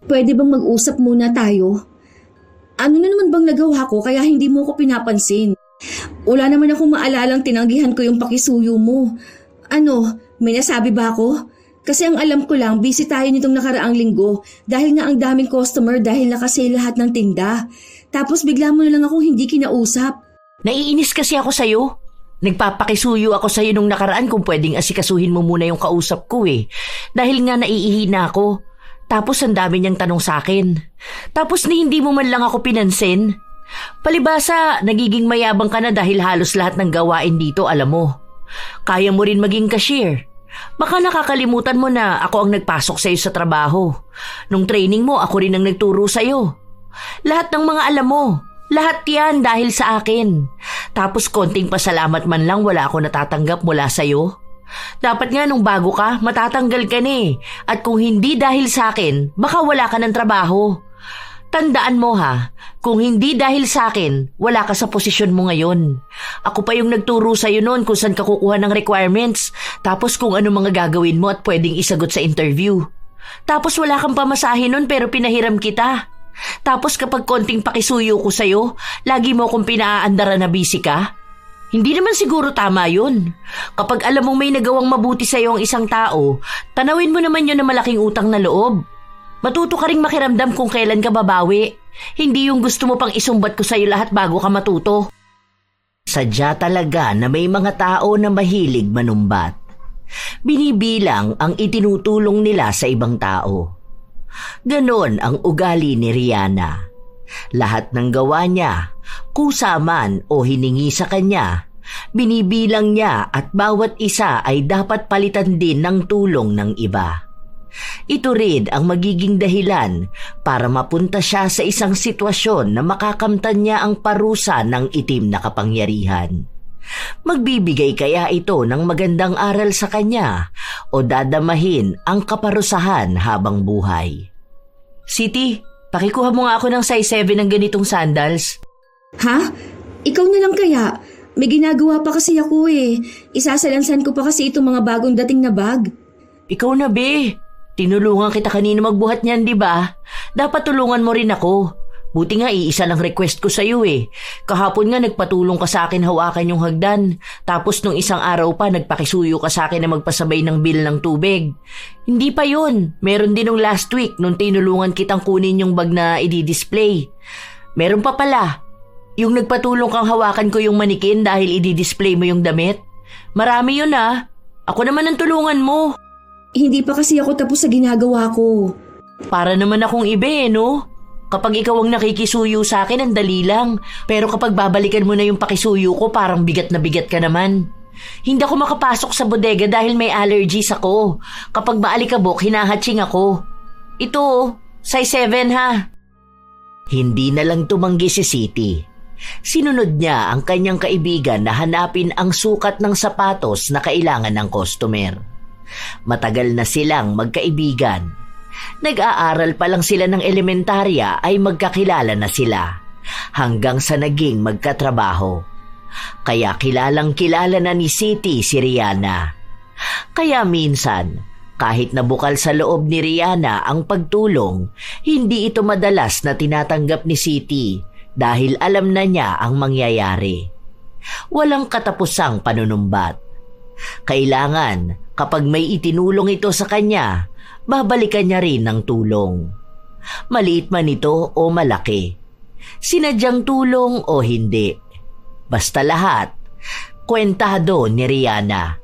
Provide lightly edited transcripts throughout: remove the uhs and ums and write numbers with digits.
Pwede bang mag-usap muna tayo? Ano na naman bang nagawa ko kaya hindi mo ko pinapansin? Wala naman akong maalalang tinanggihan ko yung pakisuyo mo. Ano, may nasabi ba ako? Kasi ang alam ko lang, busy tayo nitong nakaraang linggo dahil nga ang daming customer dahil nakasale lahat ng tinda. Tapos bigla mo na lang akong hindi kinausap. Naiinis kasi ako sa'yo. Nagpapakisuyo ako sa'yo nung nakaraan kung pwedeng asikasuhin mo muna yung kausap ko eh. Dahil nga naiihina ako. Tapos ang dami niyang tanong sa akin. Tapos hindi mo man lang ako pinansin. Palibasa, nagiging mayabang ka na dahil halos lahat ng gawain dito alam mo. Kaya mo rin maging cashier. Baka nakakalimutan mo na ako ang nagpasok sa'yo sa trabaho. Nung training mo, ako rin ang nagturo sa'yo. Lahat ng mga alam mo. Lahat yan dahil sa akin. Tapos konting pasalamat man lang wala ako natatanggap mula sa'yo. Dapat nga nung bago ka, matatanggal ka na eh. At kung hindi dahil sa akin, baka wala ka ng trabaho. Tandaan mo ha, kung hindi dahil sa akin, wala ka sa posisyon mo ngayon. Ako pa yung nagturo sa'yo noon kung saan ka kukuha ng requirements. Tapos kung ano mga gagawin mo at pwedeng isagot sa interview. Tapos wala kang pamasahe noon pero pinahiram kita. Tapos kapag konting pakisuyo ko sa'yo, lagi mo akong pinaaandara na busy ka. Hindi naman siguro tama yun. Kapag alam mong may nagawang mabuti sa'yo ang isang tao, tanawin mo naman yun na malaking utang na loob. Matuto ka ring makiramdam kung kailan ka babawi. Hindi yung gusto mo pang isumbat ko sa'yo lahat bago ka matuto. Sadya talaga na may mga tao na mahilig manumbat. Binibilang ang itinutulong nila sa ibang tao. Ganon ang ugali ni Rihanna. Lahat ng gawa niya, kusa man o hiningi sa kanya, binibilang niya at bawat isa ay dapat palitan din ng tulong ng iba. Ito rin ang magiging dahilan para mapunta siya sa isang sitwasyon na makakamtan niya ang parusa ng itim na kapangyarihan. Magbibigay kaya ito ng magandang aral sa kanya o dadamahin ang kaparusahan habang buhay? Siti, pakikuha mo nga ako ng size 7 ng ganitong sandals. Ha? Ikaw na lang kaya? May ginagawa pa kasi ako eh. Isasalansan ko pa kasi itong mga bagong dating na bag. Ikaw na be. Tinulungan kita kanina magbuhat niyan, di ba? Dapat tulungan mo rin ako. Buti nga iisa lang request ko sa'yo eh. Kahapon nga nagpatulong ka sa akin hawakan yung hagdan. Tapos nung isang araw pa nagpakisuyo ka sa akin na magpasabay ng bill ng tubig. Hindi pa yun. Meron din nung last week nung tinulungan kitang kunin yung bag na i-display. Meron pa pala. Yung nagpatulong kang hawakan ko yung manikin dahil i-display mo yung damit. Marami yun ah. Ako naman ang tulungan mo. Hindi pa kasi ako tapos sa ginagawa ko. Para naman akong iba no? Kapag ikaw ang nakikisuyo sa akin, ang dali lang. Pero kapag babalikan mo na yung pakisuyo ko, parang bigat na bigat ka naman. Hindi ako makapasok sa bodega dahil may allergies ako. Kapag maalikabok, hinahatching ako. Ito, size 7 ha. Hindi na lang tumanggi si Siti. Sinunod niya ang kanyang kaibigan na hanapin ang sukat ng sapatos na kailangan ng customer. Matagal na silang magkaibigan. Nag-aaral pa lang sila ng elementarya ay magkakilala na sila hanggang sa naging magkatrabaho. Kaya kilalang kilala na ni Siti si Rihanna. Kaya minsan, kahit nabukal sa loob ni Rihanna ang pagtulong, hindi ito madalas na tinatanggap ni Siti dahil alam na niya ang mangyayari. Walang katapusang panunumbat. Kailangan kapag may itinulong ito sa kanya, babalikan niya rin ng tulong. Maliit man ito o malaki. Sinadyang tulong o hindi. Basta lahat, kwentado ni Rihanna.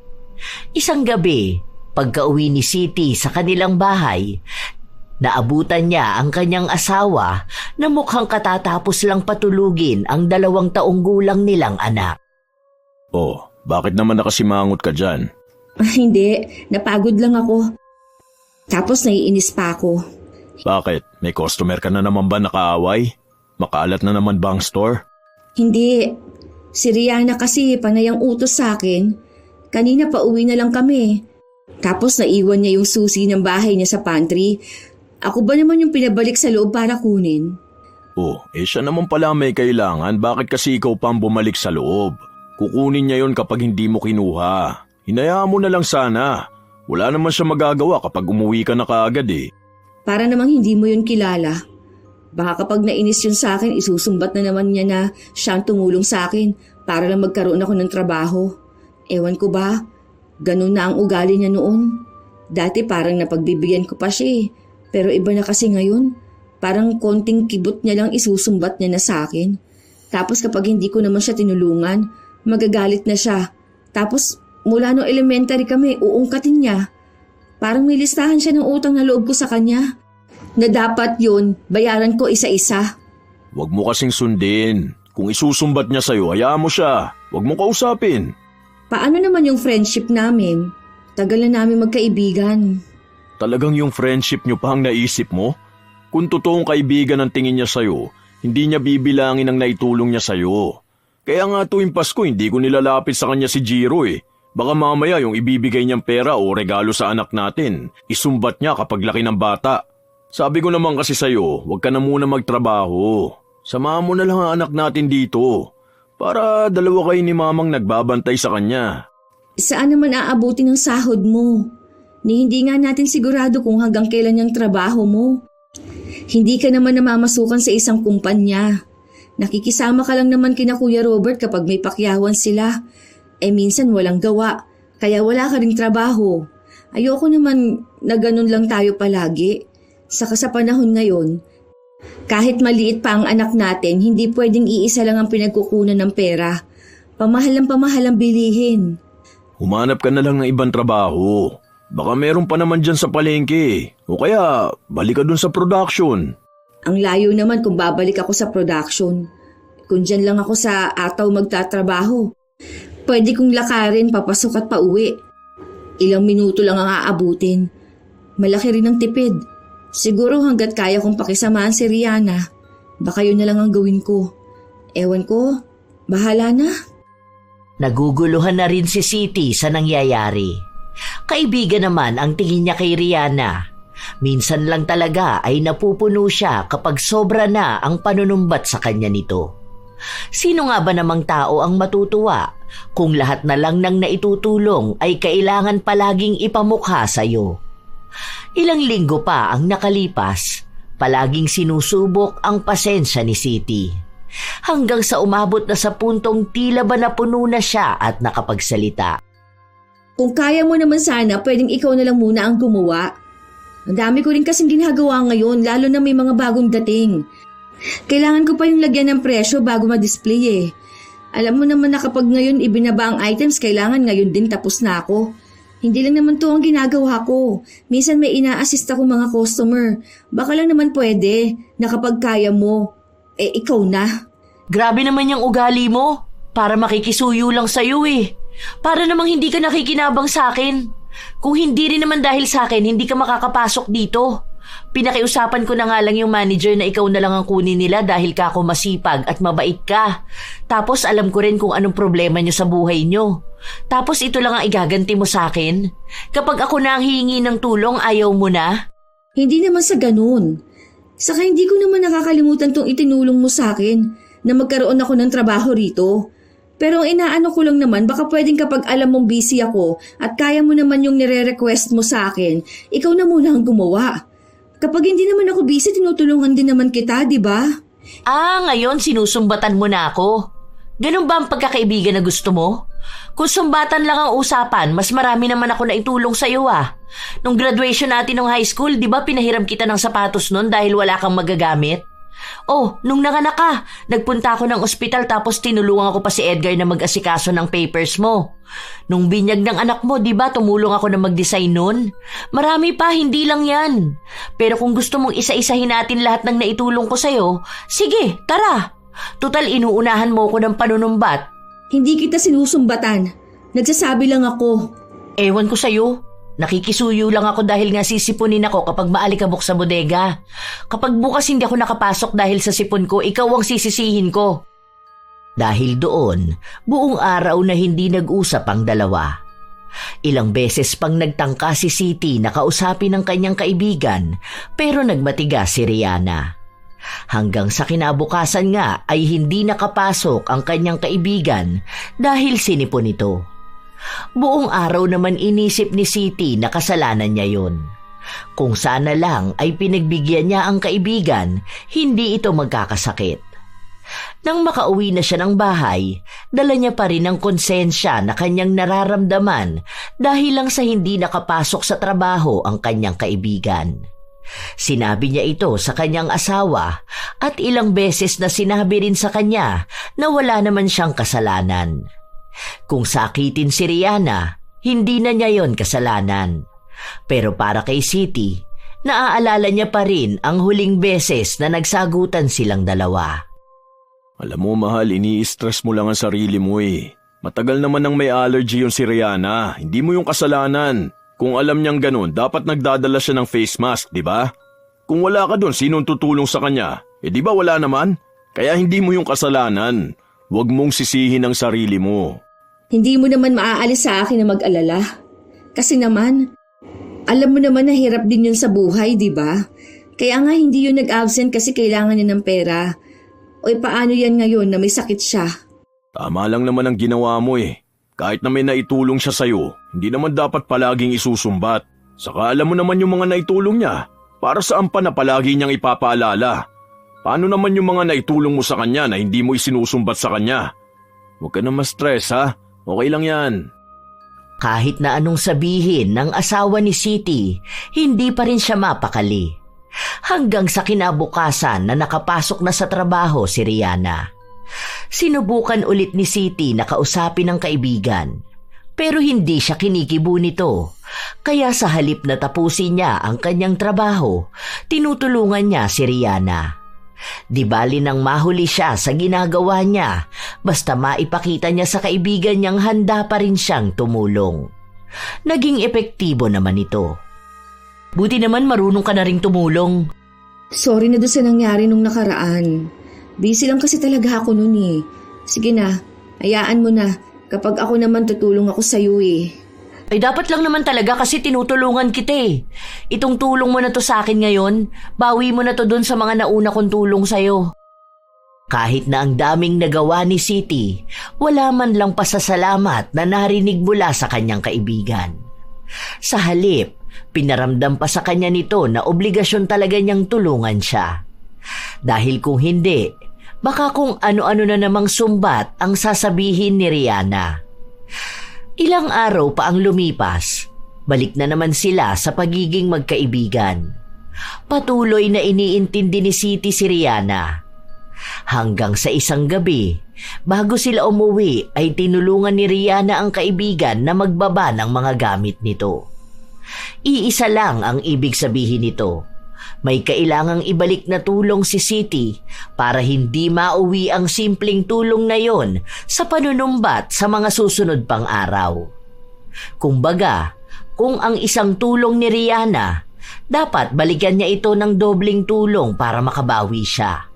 Isang gabi, pagka-uwi ni Siti sa kanilang bahay, naabutan niya ang kanyang asawa na mukhang katatapos lang patulugin ang 2 taong gulang nilang anak. Oh, bakit naman nakasimangot ka dyan? Hindi, napagod lang ako. Tapos naiinis pa ako. Bakit? May customer ka na naman ba nakaaway? Makaalat na naman ba ang store? Hindi. Si Rihanna kasi panay ang utos sa akin. Kanina pa uwi na lang kami. Tapos naiwan niya yung susi ng bahay niya sa pantry. Ako ba naman yung pinabalik sa loob para kunin? Oh, siya naman pala may kailangan. Bakit kasi ikaw pa ang bumalik sa loob? Kukunin niya yon kapag hindi mo kinuha. Hinayaan mo na lang sana. Wala naman siya magagawa kapag umuwi ka na kaagad eh. Para namang hindi mo yun kilala. Baka kapag nainis yun sa akin, isusumbat na naman niya na siya ang tumulong sa akin para lang magkaroon ako ng trabaho. Ewan ko ba, ganun na ang ugali niya noon. Dati parang napagbibigyan ko pa siya pero iba na kasi ngayon. Parang konting kibot niya lang isusumbat niya na sa akin. Tapos kapag hindi ko naman siya tinulungan, magagalit na siya. Tapos mula no elementary kami, uungkatin niya. Parang may listahan siya ng utang na loob ko sa kanya. Na dapat yun, bayaran ko isa-isa. Huwag mo kasing sundin. Kung isusumbat niya sa'yo, hayaan mo siya. Huwag mo kausapin. Paano naman yung friendship namin? Tagal na namin magkaibigan. Talagang yung friendship niyo pa ang naisip mo? Kung totoong kaibigan ang tingin niya sa'yo, hindi niya bibilangin ang naitulong niya sa'yo. Kaya nga tuwing Pasko, hindi ko nilalapit sa kanya si Jiro Baka mamaya yung ibibigay niyang pera o regalo sa anak natin, isumbat niya kapag laki ng bata. Sabi ko naman kasi sa'yo, huwag ka na muna magtrabaho. Samahan mo na lang ang anak natin dito. Para dalawa kayo ni mamang nagbabantay sa kanya. Saan naman aabuti ng sahod mo? Ni hindi nga natin sigurado kung hanggang kailan yung trabaho mo. Hindi ka naman namamasukan sa isang kumpanya. Nakikisama ka lang naman kina Kuya Robert kapag may pakyawan sila. Minsan walang gawa, kaya wala ka ring trabaho. Ayoko naman na ganun lang tayo palagi. Saka sa panahon ngayon, kahit maliit pa ang anak natin, hindi pwedeng iisa lang ang pinagkukunan ng pera. Pamahal ang bilihin. Humanap ka na lang ng ibang trabaho. Baka meron pa naman dyan sa palengke. O kaya, balik ka dun sa production. Ang layo naman kung babalik ako sa production. Kung dyan lang ako sa Ataw magtatrabaho, pwede kong lakarin papasok at pauwi. Ilang minuto lang ang aabutin. Malaki rin ang tipid. Siguro hanggat kaya kong pakisamahan si Rihanna, baka yun na lang ang gawin ko. Ewan ko, bahala na. Naguguluhan na rin si Siti sa nangyayari. Kaibigan naman ang tingin niya kay Rihanna. Minsan lang talaga ay napupuno siya kapag sobra na ang panunumbat sa kanya nito. Sino nga ba namang tao ang matutuwa kung lahat na lang ng naitutulong ay kailangan palaging ipamukha sa'yo? Ilang linggo pa ang nakalipas, palaging sinusubok ang pasensya ni Siti. Hanggang sa umabot na sa puntong tila ba napuno na siya at nakapagsalita. Kung kaya mo naman sana, pwedeng ikaw na lang muna ang gumawa. Ang dami ko rin kasing ginagawa ngayon, lalo na may mga bagong dating. Kailangan ko pa yung lagyan ng presyo bago ma-display Alam mo naman na kapag ngayon ibinaba ang items, kailangan ngayon din tapos na ako. Hindi lang naman to ang ginagawa ko. Minsan may ina-assist ako mga customer. Baka lang naman pwede na kapag kaya mo, ikaw na. Grabe naman yung ugali mo. Para makikisuyo lang sa'yo Para namang hindi ka nakikinabang sa akin. Kung hindi rin naman dahil sa akin, hindi ka makakapasok dito. Pinakiusapan ko na nga lang yung manager na ikaw na lang ang kunin nila dahil ka ako masipag at mabait ka. Tapos alam ko rin kung anong problema nyo sa buhay nyo. Tapos ito lang ang igaganti mo sa akin? Kapag ako na ang hihingi ng tulong, ayaw mo na? Hindi naman sa ganun. Saka hindi ko naman nakakalimutan tong itinulong mo sa akin na magkaroon ako ng trabaho rito. Pero ang inaano ko lang naman, baka pwedeng kapag alam mong busy ako at kaya mo naman yung nire-request mo sa akin, ikaw na muna ang gumawa. Kapag hindi naman ako busy, tinutulungan din naman kita, di ba? Ngayon sinusumbatan mo na ako. Ganun ba ang pagkakaibigan na gusto mo? Kung sumbatan lang ang usapan, mas marami naman ako na itulong sa'yo Nung graduation natin ng high school, di ba pinahiram kita ng sapatos nun dahil wala kang magagamit? Nung nanganak ka, nagpunta ako ng ospital tapos tinulungan ko pa si Edgar na mag-asikaso ng papers mo. Nung binyag ng anak mo, di ba tumulong ako na mag-design nun? Marami pa, hindi lang yan. Pero kung gusto mong isa-isahin natin lahat ng naitulong ko sa'yo, sige, tara. Tutal inuunahan mo ko ng panunumbat. Hindi kita sinusumbatan. Nagsasabi lang ako. Ewan ko sa'yo. Nakikisuyo lang ako dahil nga sisipunin ako kapag maalikabok sa bodega. Kapag bukas hindi ako nakapasok dahil sa sipon ko, ikaw ang sisisihin ko. Dahil doon, buong araw na hindi nag-usap ang dalawa. Ilang beses pang nagtangka si Siti na kausapin ng kanyang kaibigan pero nagmatiga si Rihanna. Hanggang sa kinabukasan nga ay hindi nakapasok ang kanyang kaibigan dahil sinipon ito. Buong araw naman inisip ni Siti na kasalanan niya yun. Kung sana lang ay pinagbigyan niya ang kaibigan, hindi ito magkakasakit. Nang makauwi na siya ng bahay, dala niya pa rin ang konsensya na kanyang nararamdaman dahil lang sa hindi nakapasok sa trabaho ang kanyang kaibigan. Sinabi niya ito sa kanyang asawa at ilang beses na sinabi rin sa kanya na wala naman siyang kasalanan. Kung sakitin si Rihanna, hindi na niya yon kasalanan. Pero para kay Siti, naaalala niya pa rin ang huling beses na nagsagutan silang dalawa. Alam mo mahal, ini-stress mo lang ang sarili mo eh. Matagal naman nang may allergy yung si Rihanna, hindi mo yung kasalanan. Kung alam niyang ganun, dapat nagdadala siya ng face mask, di ba? Kung wala ka dun, sinong tutulong sa kanya? Di ba wala naman? Kaya hindi mo yung kasalanan. Huwag mong sisihin ang sarili mo. Hindi mo naman maaalis sa akin na mag-alala. Kasi naman, alam mo naman na hirap din yun sa buhay, di ba? Kaya nga hindi yun nag-absent kasi kailangan niya ng pera. O paano yan ngayon na may sakit siya? Tama lang naman ang ginawa mo eh. Kahit na may naitulong siya sa'yo, hindi naman dapat palaging isusumbat. Saka alam mo naman yung mga naitulong niya. Para saan pa na palagi niyang ipapaalala? Paano naman yung mga naitulong mo sa kanya na hindi mo isinusumbat sa kanya? Huwag ka na ma-stress ha. Okay lang yan. Kahit na anong sabihin ng asawa ni Siti, hindi pa rin siya mapakali. Hanggang sa kinabukasan na nakapasok na sa trabaho si Rihanna. Sinubukan ulit ni Siti na kausapin ang kaibigan, pero hindi siya kinikibo nito. Kaya sa halip na tapusin niya ang kanyang trabaho, tinutulungan niya si Rihanna. Di bali nang mahuli siya sa ginagawa niya, basta maipakita niya sa kaibigan niyang handa pa rin siyang tumulong. Naging epektibo naman ito. Buti naman marunong ka na ring tumulong. Sorry na doon sa nangyari nung nakaraan. Busy lang kasi talaga ako noon eh. Sige na, hayaan mo na. Kapag ako naman tutulong ako sa'yo eh. Ay dapat lang naman talaga kasi tinutulungan kita eh. Itong tulong mo na to sa akin ngayon, bawi mo na to dun sa mga nauna kong tulong sa'yo. Kahit na ang daming nagawa ni Siti, wala man lang pasasalamat na narinig mula sa kanyang kaibigan. Sa halip, pinaramdam pa sa kanya nito na obligasyon talaga niyang tulungan siya. Dahil kung hindi, baka kung ano-ano na namang sumbat ang sasabihin ni Rihanna. Ilang araw pa ang lumipas, balik na naman sila sa pagiging magkaibigan. Patuloy na iniintindi ni Siti si Rihanna. Hanggang sa isang gabi, bago sila umuwi ay tinulungan ni Rihanna ang kaibigan na magbaba ng mga gamit nito. Iisa lang ang ibig sabihin nito. May kailangang ibalik na tulong si Siti para hindi mauwi ang simpleng tulong na yon sa panunumbat sa mga susunod pang araw. Kumbaga, kung ang isang tulong ni Rihanna, dapat balikan niya ito ng dobling tulong para makabawi siya.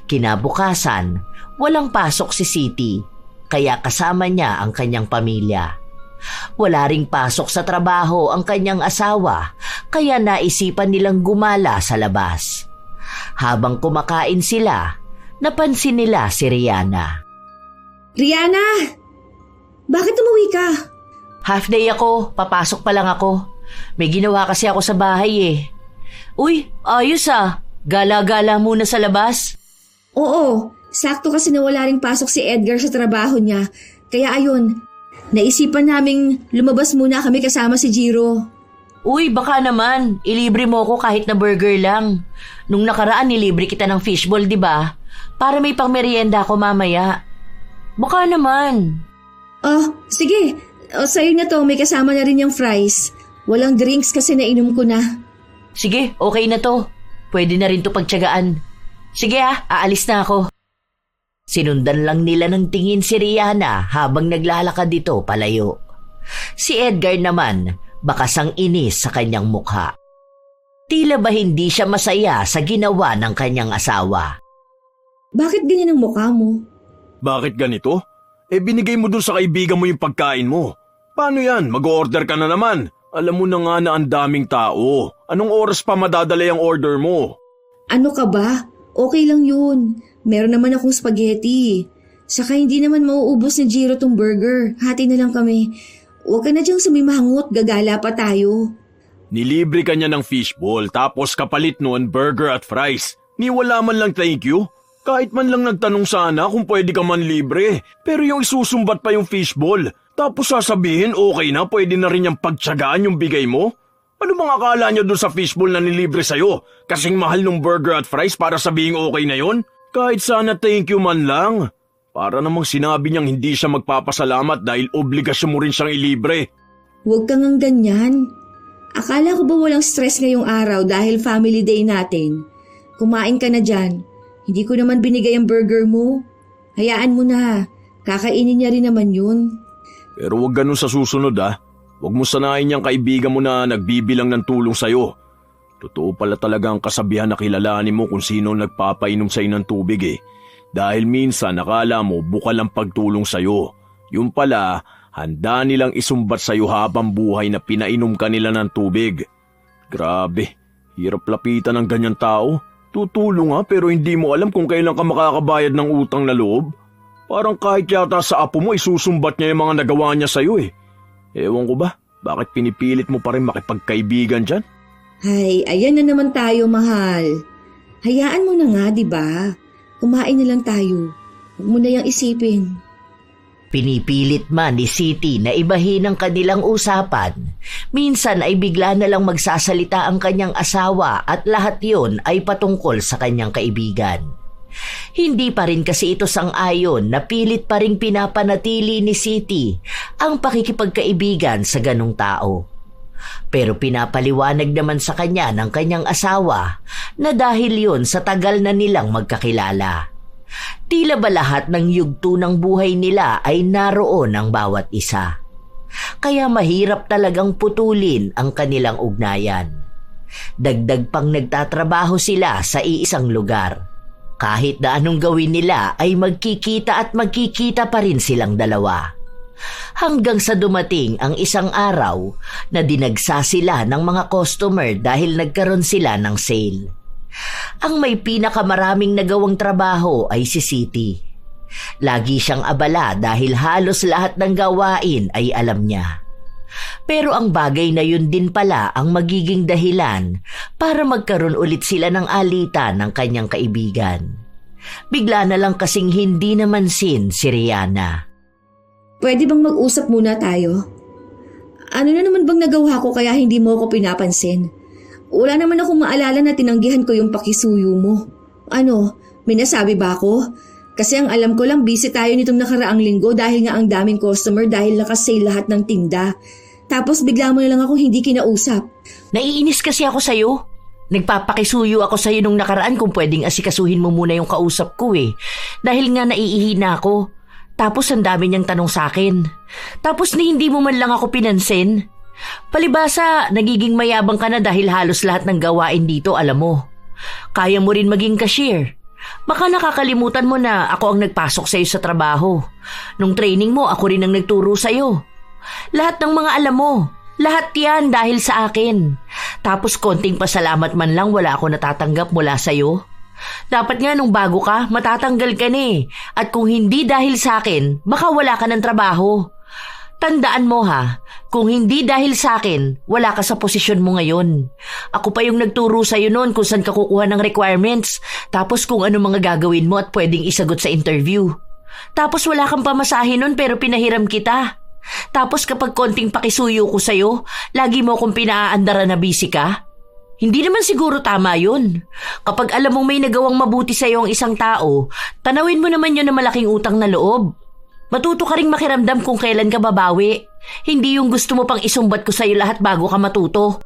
Kinabukasan, walang pasok si Siti, kaya kasama niya ang kanyang pamilya. Wala ring pasok sa trabaho ang kanyang asawa, kaya naisipan nilang gumala sa labas. Habang kumakain sila, napansin nila si Rihanna. Rihanna! Bakit umuwi ka? Half day ako, papasok pa lang ako. May ginawa kasi ako sa bahay eh. Uy, ayos ah. Gala-gala muna sa labas. Oo, sakto kasi na wala ring pasok si Edgar sa trabaho niya. Kaya ayun, naisipan naming lumabas muna kami kasama si Jiro. Uy, baka naman. Ilibre mo ko kahit na burger lang. Nung nakaraan, nilibre kita ng fishball, di ba? Para may pangmerienda ako mamaya. Baka naman. Oh, sige. Sa'yo na to, may kasama na rin yung fries. Walang drinks kasi nainom ko na. Sige, okay na to. Pwede na rin to pagtiyagaan. Sige aalis na ako. Sinundan lang nila ng tingin si Rihanna habang naglalakad dito palayo. Si Edgar naman, bakas ang inis sa kanyang mukha. Tila ba hindi siya masaya sa ginawa ng kanyang asawa? Bakit ganyan ang mukha mo? Bakit ganito? Binigay mo dun sa kaibigan mo yung pagkain mo. Paano yan? Mag-order ka na naman. Alam mo na nga na ang daming tao. Anong oras pa madadala yung order mo? Ano ka ba? Okay lang yun. Meron naman akong spaghetti. Saka hindi naman mauubos ni Jiro tong burger. Hati na lang kami. Huwag ka na diyang sumimangot, gagala pa tayo. Nilibre ka niya ng fishball tapos kapalit noon burger at fries. Ni wala man lang thank you. Kahit man lang nagtanong sana kung pwede ka man libre. Pero yung isusumbat pa yung fishball. Tapos sasabihin okay na pwede na rin yung pagtsagaan yung bigay mo? Ano bang akala niyo doon sa fishball na nilibre sa'yo? Kasing mahal ng burger at fries para sabihin okay na yon? Kahit sana thank you man lang. Para namang sinabi niyang hindi siya magpapasalamat dahil obligasyon mo rin siyang ilibre. Huwag kang ang ganyan. Akala ko ba walang stress ngayong araw dahil family day natin? Kumain ka na dyan. Hindi ko naman binigay ang burger mo. Hayaan mo na. Kakainin niya rin naman yun. Pero huwag ganun sa susunod Huwag mo sanayin niyang kaibigan mo na nagbibilang ng tulong sa'yo. Totoo pala talaga ang kasabihan na kilalanin mo kung sino nagpapainom sa'yo ng tubig Dahil minsan nakala mo bukal ang pagtulong sa'yo. Yung pala, handa nilang isumbat sa'yo habang buhay na pinainom ka nila ng tubig. Grabe, hirap lapitan ng ganyan tao. Tutulong pero hindi mo alam kung kailan ka makakabayad ng utang na loob. Parang kahit yata sa apo mo isusumbat niya yung mga nagawa niya sa'yo Ewan ko ba, bakit pinipilit mo pa rin makipagkaibigan dyan? Ay, ayan na naman tayo, mahal. Hayaan mo na nga, di ba? Kumain na lang tayo. Huwag mo na yang isipin. Pinipilit man ni City na ibahin ang kanilang usapan. Minsan ay bigla na lang magsasalita ang kanyang asawa at lahat yon ay patungkol sa kanyang kaibigan. Hindi pa rin kasi ito sang-ayon na pilit pa rin pinapanatili ni City ang pakikipagkaibigan sa ganong tao. Pero pinapaliwanag naman sa kanya ng kanyang asawa na dahil yon sa tagal na nilang magkakilala. Tila ba lahat ng yugto ng buhay nila ay naroon ang bawat isa. Kaya mahirap talagang putulin ang kanilang ugnayan. Dagdag pang nagtatrabaho sila sa iisang lugar. Kahit na anong gawin nila ay magkikita at magkikita pa rin silang dalawa. Hanggang sa dumating ang isang araw na dinagsa sila ng mga customer dahil nagkaroon sila ng sale. Ang may pinakamaraming nagawang trabaho ay si City. Lagi siyang abala dahil halos lahat ng gawain ay alam niya. Pero ang bagay na yun din pala ang magiging dahilan para magkaroon ulit sila ng alitan ng kanyang kaibigan. Bigla na lang kasing hindi namansin si Rihanna. Pwede bang mag-usap muna tayo? Ano na naman bang nagawa ko kaya hindi mo ako pinapansin? Wala naman akong maalala na tinanggihan ko yung pakisuyo mo. Ano, may nasabi ba ako? Kasi ang alam ko lang busy tayo nitong nakaraang linggo dahil nga ang daming customer dahil nakasale lahat ng tinda. Tapos bigla mo na lang ako hindi kinausap. Naiinis kasi ako sa'yo. Nagpapakisuyo ako sa'yo nung nakaraan kung pwedeng asikasuhin mo muna yung kausap ko Dahil nga naiihi na ako. Tapos ang dami niyang tanong sa'kin. Tapos hindi mo man lang ako pinansin. Palibasa, nagiging mayabang ka na dahil halos lahat ng gawain dito alam mo. Kaya mo rin maging cashier. Baka nakakalimutan mo na ako ang nagpasok sa'yo sa trabaho. Nung training mo, ako rin ang nagturo sa'yo. Lahat ng mga alam mo, lahat yan dahil sa akin. Tapos konting pasalamat man lang wala ako natatanggap mula sa'yo. Dapat nga nung bago ka, matatanggal ka na At kung hindi dahil sa akin, baka wala ka ng trabaho. Tandaan mo kung hindi dahil sa akin, wala ka sa posisyon mo ngayon. Ako pa yung nagturo sa'yo noon kung saan ka kukuha ng requirements, tapos kung ano mga gagawin mo at pwedeng isagot sa interview. Tapos wala kang pamasahe noon pero pinahiram kita. Tapos kapag konting pakisuyo ko sa'yo, lagi mo akong pinaaandara na busy ka. Hindi naman siguro tama yun. Kapag alam mong may nagawang mabuti sa'yo ang isang tao, tanawin mo naman yun na malaking utang na loob. Matuto ka ring makiramdam kung kailan ka babawi. Hindi yung gusto mo pang isumbat ko sa'yo lahat bago ka matuto.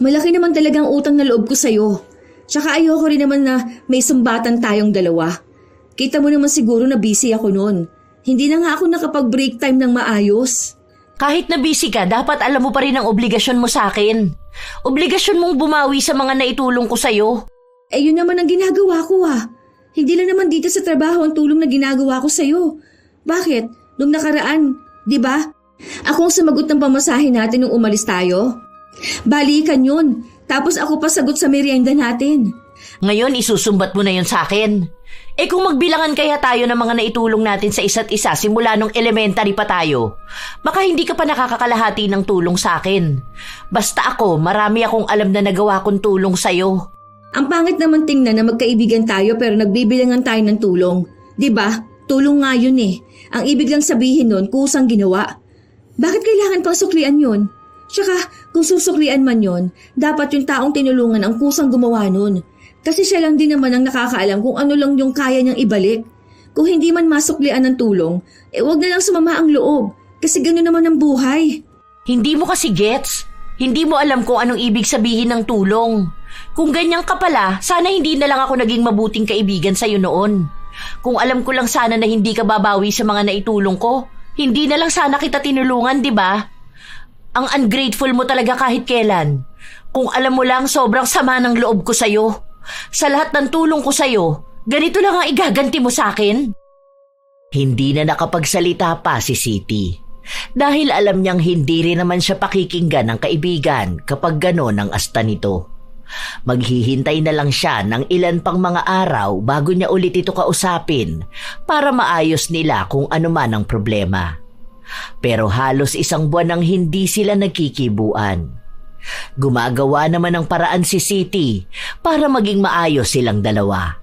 Malaki naman talagang utang na loob ko sa'yo. Tsaka ayoko rin naman na may sumbatan tayong dalawa. Kita mo naman siguro na busy ako noon. Hindi na nga ako nakapag-break time ng maayos. Kahit na busy ka, dapat alam mo pa rin ang obligasyon mo sa akin. Obligasyon mong bumawi sa mga naitulong ko sa'yo. Yun naman ang ginagawa ko Hindi lang naman dito sa trabaho ang tulong na ginagawa ko sa'yo. Bakit? Nung nakaraan, di ba? Ako ang sumagot ng pamasahe natin nung umalis tayo. Balikan yun. Tapos ako pa sagot sa merienda natin. Ngayon, isusumbat mo na yun sa akin. Kung magbilangan kaya tayo ng mga naitulong natin sa isa't isa simula nung elementary pa tayo, baka hindi ka pa nakakakalahati ng tulong sa akin. Basta ako, marami akong alam na nagawa kong tulong sa'yo. Ang pangit naman tingnan na magkaibigan tayo pero nagbibilangan tayo ng tulong. 'Di ba? Tulong nga yun eh. Ang ibig lang sabihin nun, kusang ginawa. Bakit kailangan pang suklian yun? Tsaka, kung susuklian man yun, dapat yung taong tinulungan ang kusang gumawa nun. Kasi siya lang din naman ang nakakaalam kung ano lang yung kaya niyang ibalik. Kung hindi man masuklian ng tulong, wag na lang sumama ang loob. Kasi gano'n naman ang buhay. Hindi mo kasi gets. Hindi mo alam kung anong ibig sabihin ng tulong. Kung ganyan ka pala, sana hindi na lang ako naging mabuting kaibigan sa'yo noon. Kung alam ko lang sana na hindi ka babawi sa mga naitulong ko, hindi na lang sana kita tinulungan, di ba? Ang ungrateful mo talaga kahit kailan. Kung alam mo lang, sobrang sama ng loob ko sa'yo. Sa lahat ng tulong ko sa'yo, ganito lang ang igaganti mo sa akin? Hindi na nakapagsalita pa si Siti. Dahil alam niyang hindi rin naman siya pakikinggan ng kaibigan kapag gano'n ang asta nito. Maghihintay na lang siya ng ilan pang mga araw bago niya ulit ito kausapin para maayos nila kung ano man ang problema. Pero halos 1 buwan nang hindi sila nagkikibuan. Gumagawa naman ng paraan si Siti para maging maayos silang dalawa.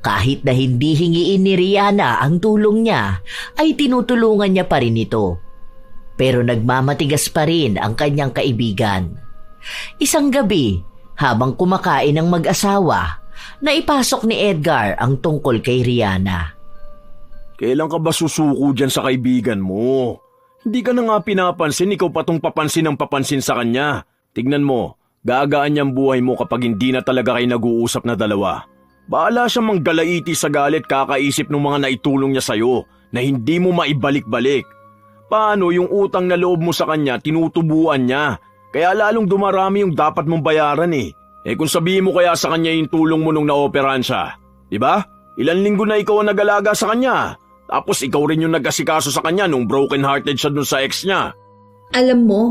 Kahit na hindi hingiin ni Rihanna ang tulong niya, ay tinutulungan niya pa rin ito. Pero nagmamatigas pa rin ang kanyang kaibigan. Isang gabi, habang kumakain ang mag-asawa, naipasok ni Edgar ang tungkol kay Rihanna. Kailan ka ba susuko dyan sa kaibigan mo? Hindi ka na nga pinapansin, ikaw patong papansin ang papansin sa kanya. Tignan mo, gagaan niyang buhay mo kapag hindi na talaga kayo nag-uusap na dalawa. Bahala siyang manggalaiti sa galit kakaisip ng mga naitulong niya sa'yo na hindi mo maibalik-balik. Paano yung utang na loob mo sa kanya tinutubuan niya? Kaya lalong dumarami yung dapat mong bayaran eh. Kung sabihin mo kaya sa kanya yung tulong mo nung naoperahan siya, di ba? Ilan linggo na ikaw ang nag-alaga sa kanya. Tapos ikaw rin yung nag-asikaso sa kanya nung broken-hearted siya dun sa ex niya. Alam mo,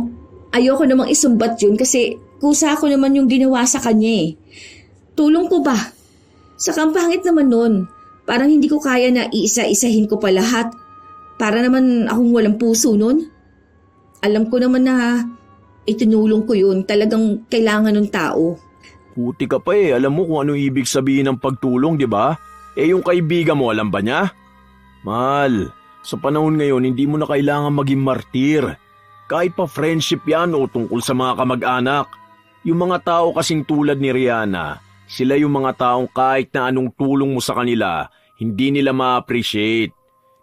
ayoko namang isumbat yun kasi kusa ko naman yung ginawa sa kanya eh. Tulong ko ba? Saka ang pangit naman nun. Parang hindi ko kaya na iisa-isahin ko pa lahat. Para naman akong walang puso nun. Alam ko naman na itinulong ko yun. Talagang kailangan ng tao. Puti ka pa eh. Alam mo kung ano ibig sabihin ng pagtulong, di ba? Yung kaibigan mo, alam ba niya? Mahal, sa panahon ngayon hindi mo na kailangan maging martir. Kahit pa friendship yan o tungkol sa mga kamag-anak. Yung mga tao kasing tulad ni Rihanna, sila yung mga taong kahit na anong tulong mo sa kanila, hindi nila ma-appreciate.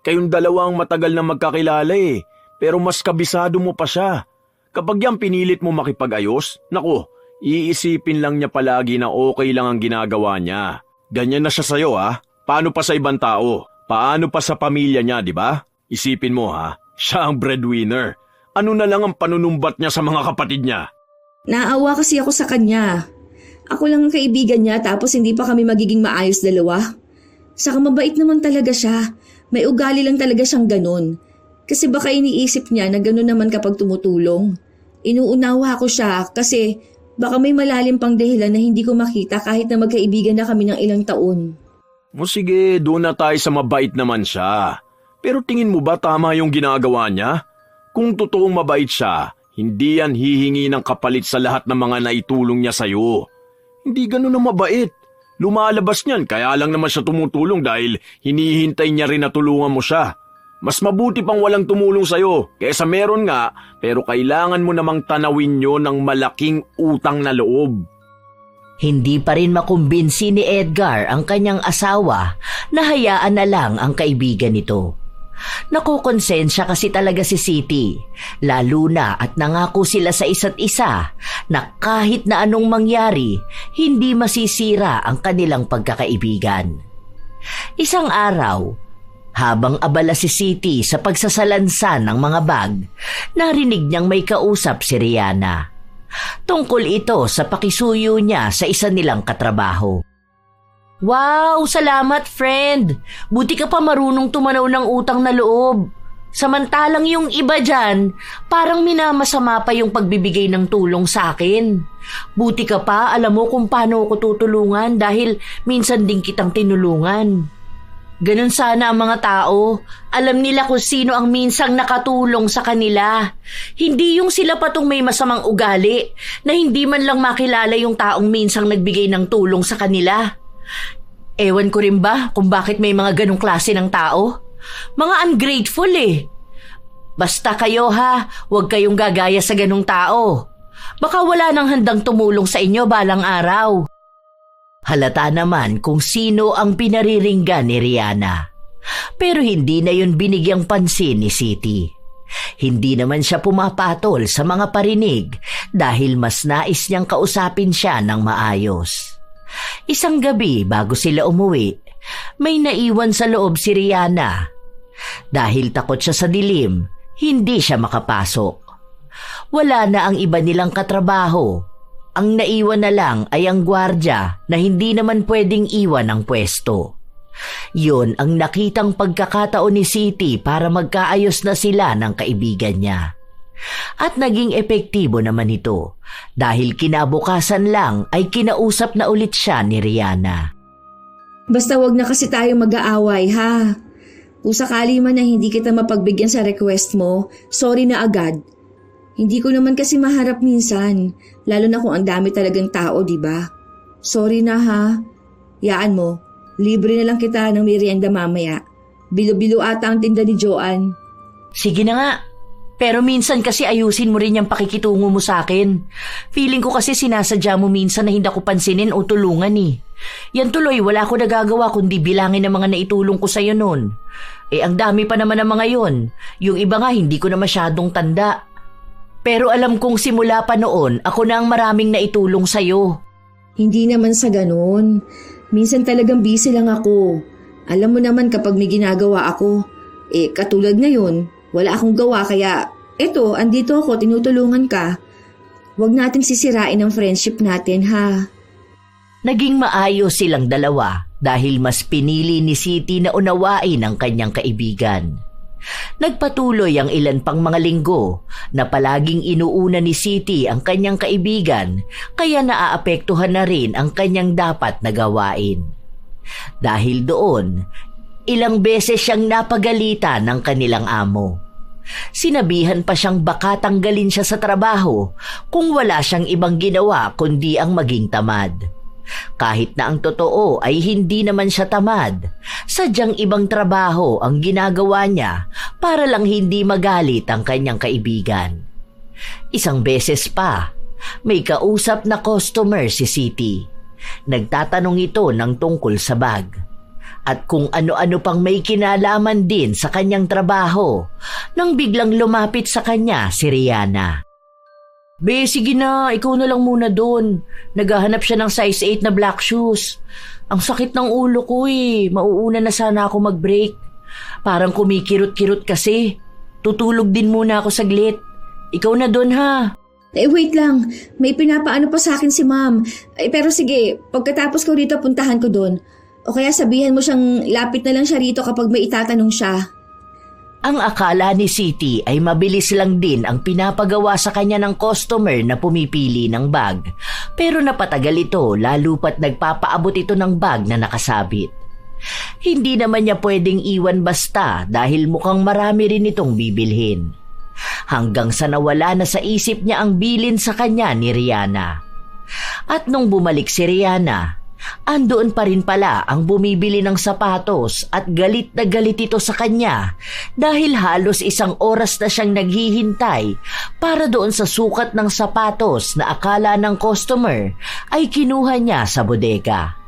Kayong dalawang matagal na magkakilala eh, pero mas kabisado mo pa siya. Kapag yan pinilit mo makipag-ayos, naku, iisipin lang niya palagi na okay lang ang ginagawa niya. Ganyan na siya sa'yo ha, paano pa sa ibang tao? Paano pa sa pamilya niya, di ba? Isipin mo ha, siya ang breadwinner. Ano na lang ang panunumbat niya sa mga kapatid niya? Naawa kasi ako sa kanya. Ako lang ang kaibigan niya tapos hindi pa kami magiging maayos dalawa. Saka mabait naman talaga siya. May ugali lang talaga siyang ganun. Kasi baka iniisip niya na ganun naman kapag tumutulong. Inuunawa ko siya kasi baka may malalim pang dahilan na hindi ko makita kahit na magkaibigan na kami ng ilang taon. O sige, doon na tayo sa mabait naman siya. Pero tingin mo ba tama yung ginagawa niya? Kung totoong mabait siya, hindi yan hihingi ng kapalit sa lahat ng mga naitulong niya sa'yo. Hindi ganun na mabait. Lumalabas niyan, kaya lang naman siya tumutulong dahil hinihintay niya rin na tulungan mo siya. Mas mabuti pang walang tumulong sa'yo, kaysa meron nga, pero kailangan mo namang tanawin nyo ng malaking utang na loob. Hindi pa rin makumbinsi ni Edgar ang kanyang asawa na hayaan na lang ang kaibigan nito. Nakukonsensya kasi talaga si Siti, lalo na at nangako sila sa isa't isa na kahit na anong mangyari, hindi masisira ang kanilang pagkakaibigan. Isang araw, habang abala si Siti sa pagsasalansan ng mga bag, narinig niyang may kausap si Rihanna. Tungkol ito sa pakisuyo niya sa isa nilang katrabaho. Wow, salamat friend! Buti ka pa marunong tumanaw ng utang na loob. Samantalang yung iba dyan, parang minamasama pa yung pagbibigay ng tulong sa akin. Buti ka pa, alam mo kung paano ako tutulungan dahil minsan din kitang tinulungan. Ganon sana ang mga tao. Alam nila kung sino ang minsang nakatulong sa kanila. Hindi yung sila patong may masamang ugali na hindi man lang makilala yung taong minsang nagbigay ng tulong sa kanila. Ewan ko rin ba kung bakit may mga ganong klase ng tao? Mga ungrateful eh. Basta kayo ha, huwag kayong gagaya sa ganong tao. Baka wala nang handang tumulong sa inyo balang araw. Halata naman kung sino ang pinariringgan ni Rihanna. Pero hindi na yun binigyang pansin ni Siti. Hindi naman siya pumapatol sa mga parinig dahil mas nais niyang kausapin siya ng maayos. Isang gabi bago sila umuwi, may naiwan sa loob si Rihanna. Dahil takot siya sa dilim, hindi siya makapasok. Wala na ang iba nilang katrabaho. Ang naiwan na lang ay ang gwardya na hindi naman pwedeng iwan ang pwesto. Yun ang nakitang pagkakataon ni Siti para magkaayos na sila ng kaibigan niya. At naging epektibo naman ito dahil kinabukasan lang ay kinausap na ulit siya ni Rihanna. Basta wag na kasi tayo mag-aaway ha. Kung sakali man na hindi kita mapagbigyan sa request mo, sorry na agad. Hindi ko naman kasi maharap minsan, lalo na kung ang dami talagang tao, di ba? Sorry na ha. Yaan mo, libre na lang kita ng merienda mamaya. Bilo-bilo ata ang tinda ni Joanne. Sige na nga. Pero minsan kasi ayusin mo rin yung pakikitungo mo sa akin. Feeling ko kasi sinasadya mo minsan na hindi ako pansinin o tulungan eh. Yan tuloy, wala ko nagagawa kundi bilangin ang mga naitulong ko sa'yo noon. Ang dami pa naman ng mga yon. Yung iba nga hindi ko na masyadong tanda. Pero alam kong simula pa noon, ako na ang maraming naitulong sa'yo. Hindi naman sa ganun. Minsan talagang busy lang ako. Alam mo naman kapag may ginagawa ako, katulad ngayon, wala akong gawa kaya, andito ako, tinutulungan ka. Huwag nating sisirain ang friendship natin ha. Naging maayos silang dalawa dahil mas pinili ni Siti na unawain ang kanyang kaibigan. Nagpatuloy ang ilan pang mga linggo na palaging inuuna ni Siti ang kanyang kaibigan kaya naaapektuhan na rin ang kanyang dapat na gawain. Dahil doon, ilang beses siyang napagalitan ng kanilang amo. Sinabihan pa siyang baka tanggalin siya sa trabaho kung wala siyang ibang ginawa kundi ang maging tamad. Kahit na ang totoo ay hindi naman siya tamad, sadyang ibang trabaho ang ginagawa niya para lang hindi magalit ang kanyang kaibigan. Isang beses pa, may kausap na customer si Siti. Nagtatanong ito ng tungkol sa bag at kung ano-ano pang may kinalaman din sa kanyang trabaho nang biglang lumapit sa kanya si Rihanna. Be, sige na, ikaw na lang muna doon. Naghahanap siya ng size 8 na black shoes. Ang sakit ng ulo ko eh. Mauuna na sana ako mag-break. Parang kumikirot-kirot kasi. Tutulog din muna ako saglit. Ikaw na doon ha. Wait lang. May pinapaano pa sa akin si ma'am. Pero sige, pagkatapos ko rito puntahan ko doon. O kaya sabihan mo siyang lapit na lang siya rito kapag may itatanong siya. Ang akala ni Siti ay mabilis lang din ang pinapagawa sa kanya ng customer na pumipili ng bag. Pero napatagal ito lalo pat nagpapaabot ito ng bag na nakasabit. Hindi naman niya pwedeng iwan basta dahil mukhang marami rin itong bibilhin. Hanggang sa nawala na sa isip niya ang bilin sa kanya ni Rihanna. At nung bumalik si Rihanna, andoon pa rin pala ang bumibili ng sapatos at galit na galit ito sa kanya dahil halos isang oras na siyang naghihintay para doon sa sukat ng sapatos na akala ng customer ay kinuha niya sa bodega.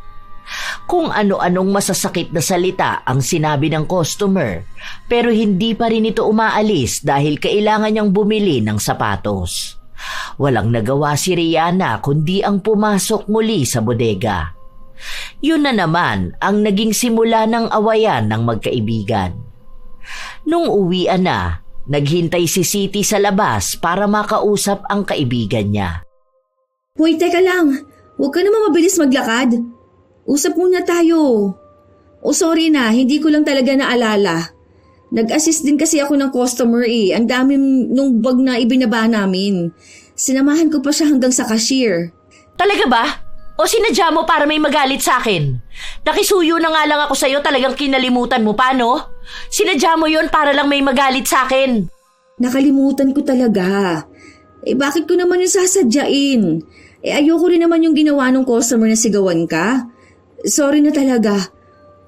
Kung ano-anong masasakit na salita ang sinabi ng customer pero hindi pa rin ito umaalis dahil kailangan niyang bumili ng sapatos. Walang nagawa si Rihanna kundi ang pumasok muli sa bodega. Yun na naman ang naging simula ng awayan ng magkaibigan. Nung uwian na, naghintay si Siti sa labas para makausap ang kaibigan niya. Hoy, teka lang. Huwag ka naman mabilis maglakad. Usap muna tayo. Sorry na, hindi ko lang talaga naalala. Nag-assist din kasi ako ng customer eh. Ang dami nung bag na ibinaba namin. Sinamahan ko pa siya hanggang sa cashier. Talaga ba? O sinadya mo para may magalit sa akin? Nakisuyo na nga lang ako sa'yo, talagang kinalimutan mo pa, no? Sinadya mo yun para lang may magalit sa akin. Nakalimutan ko talaga. Bakit ko naman yung sasadyain? Ayoko rin naman yung ginawa ng customer na sigawan ka. Sorry na talaga.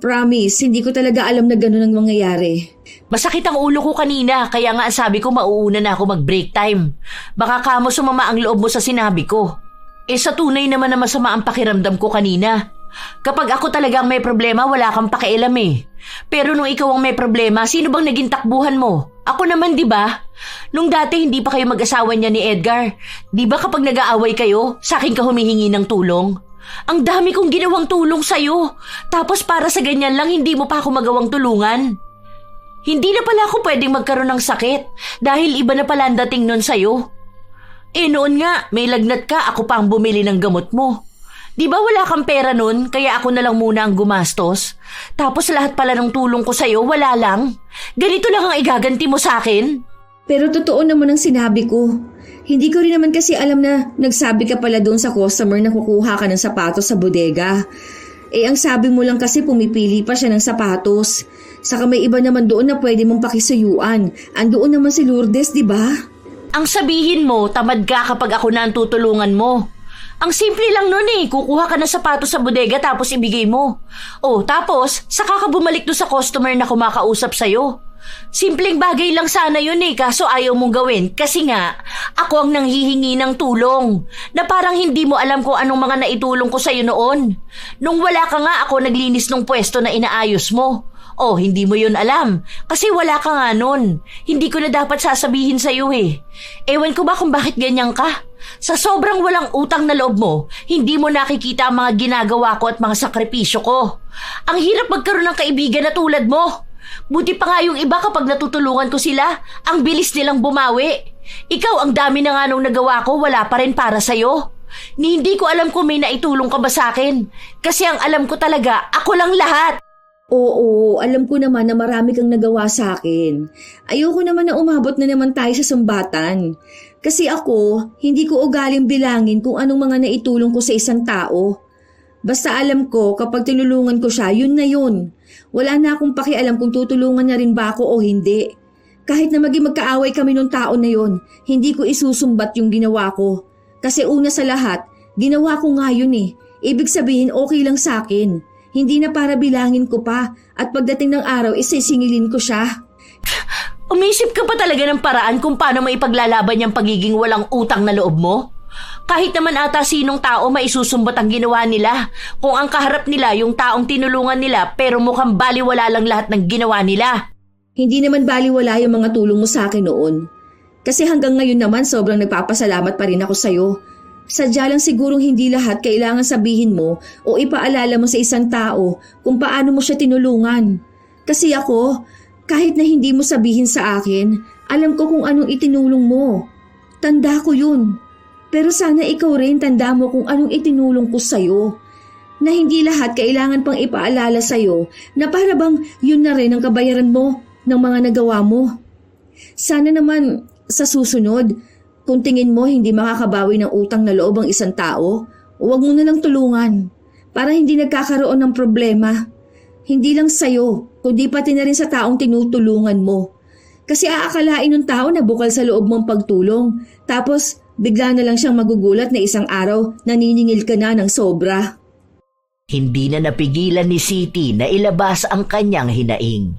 Promise, hindi ko talaga alam na gano'n ang mangyayari. Masakit ang ulo ko kanina, kaya nga sabi ko mauuna na ako mag-break time. Baka kamo sumama ang loob mo sa sinabi ko. Sa tunay naman na masama ang pakiramdam ko kanina. Kapag ako talagang may problema, wala kang pakialam eh. Pero nung ikaw ang may problema, sino bang naging takbuhan mo? Ako naman, di ba? Nung dati hindi pa kayo mag-asawa niya ni Edgar. Di ba kapag nag-aaway kayo, sa akin ka humihingi ng tulong? Ang dami kong ginawang tulong sa'yo. Tapos para sa ganyan lang, hindi mo pa ako magawang tulungan. Hindi na pala ako pwedeng magkaroon ng sakit dahil iba na pala ang dating nun sa'yo. Noon nga, may lagnat ka, ako pa ang bumili ng gamot mo. Di ba wala kang pera nun, kaya ako na lang muna ang gumastos? Tapos lahat pala ng tulong ko sa'yo, wala lang. Ganito lang ang igaganti mo sa akin? Pero totoo naman ang sinabi ko. Hindi ko rin naman kasi alam na nagsabi ka pala doon sa customer na kukuha ka ng sapatos sa bodega. Ang sabi mo lang kasi pumipili pa siya ng sapatos. Saka may iba naman doon na pwede mong pakisuyuan. Andoon naman si Lourdes, di ba? Ang sabihin mo, tamad ka kapag ako na ang tutulungan mo. Ang simple lang nun kukuha ka ng sapatos sa bodega tapos ibigay mo. Tapos, saka ka bumalik doon sa customer na kumakausap sa'yo. Simpleng bagay lang sana yun kaso ayaw mong gawin kasi nga, ako ang nanghihingi ng tulong na parang hindi mo alam kung anong mga naitulong ko sa'yo noon. Nung wala ka nga ako naglinis ng pwesto na inaayos mo. Hindi mo yun alam kasi wala ka nga nun. Hindi ko na dapat sasabihin sa'yo Ewan ko ba kung bakit ganyan ka? Sa sobrang walang utang na loob mo, hindi mo nakikita ang mga ginagawa ko at mga sakripisyo ko. Ang hirap magkaroon ng kaibigan na tulad mo. Buti pa nga yung iba kapag natutulungan ko sila, ang bilis nilang bumawi. Ikaw, ang dami na nga nung nagawa ko, wala pa rin para sa'yo. Hindi ko alam kung may naitulong ka ba sa akin. Kasi ang alam ko talaga, ako lang lahat. Oo, alam ko naman na marami kang nagawa sa akin. Ayoko naman na umabot na naman tayo sa sumbatan. Kasi ako, hindi ko ugaling bilangin kung anong mga naitulong ko sa isang tao. Basta alam ko kapag tinulungan ko siya, yun na yun. Wala na akong pakialam kung tutulungan niya rin ba ako o hindi. Kahit na maging magkaaway kami nung tao na yun, hindi ko isusumbat yung ginawa ko. Kasi una sa lahat, ginawa ko nga yun Ibig sabihin okay lang sa akin. Hindi na para bilangin ko pa at pagdating ng araw isisingilin ko siya. Umisip ka pa talaga ng paraan kung paano maipaglalaban yung pagiging walang utang na loob mo? Kahit naman ata sinong tao maisusumbat ang ginawa nila kung ang kaharap nila yung taong tinulungan nila pero mukhang baliwala lang lahat ng ginawa nila. Hindi naman baliwala yung mga tulong mo sa akin noon. Kasi hanggang ngayon naman sobrang nagpapasalamat pa rin ako sa'yo. Sadya lang sigurong hindi lahat kailangan sabihin mo o ipaalala mo sa isang tao kung paano mo siya tinulungan. Kasi ako, kahit na hindi mo sabihin sa akin, alam ko kung anong itinulong mo. Tanda ko yun. Pero sana ikaw rin tanda mo kung anong itinulong ko sa'yo. Na hindi lahat kailangan pang ipaalala sa'yo na para bang yun na rin ang kabayaran mo ng mga nagawa mo. Sana naman sa susunod, kung tingin mo hindi makakabawi ng utang na loob ang isang tao, huwag mo na lang tulungan para hindi nagkakaroon ng problema. Hindi lang sa'yo, kundi pati na rin sa taong tinutulungan mo. Kasi aakalain ng tao na bukal sa loob mong pagtulong, tapos bigla na lang siyang magugulat na isang araw naniningil ka na ng sobra. Hindi na napigilan ni Siti na ilabas ang kanyang hinaing.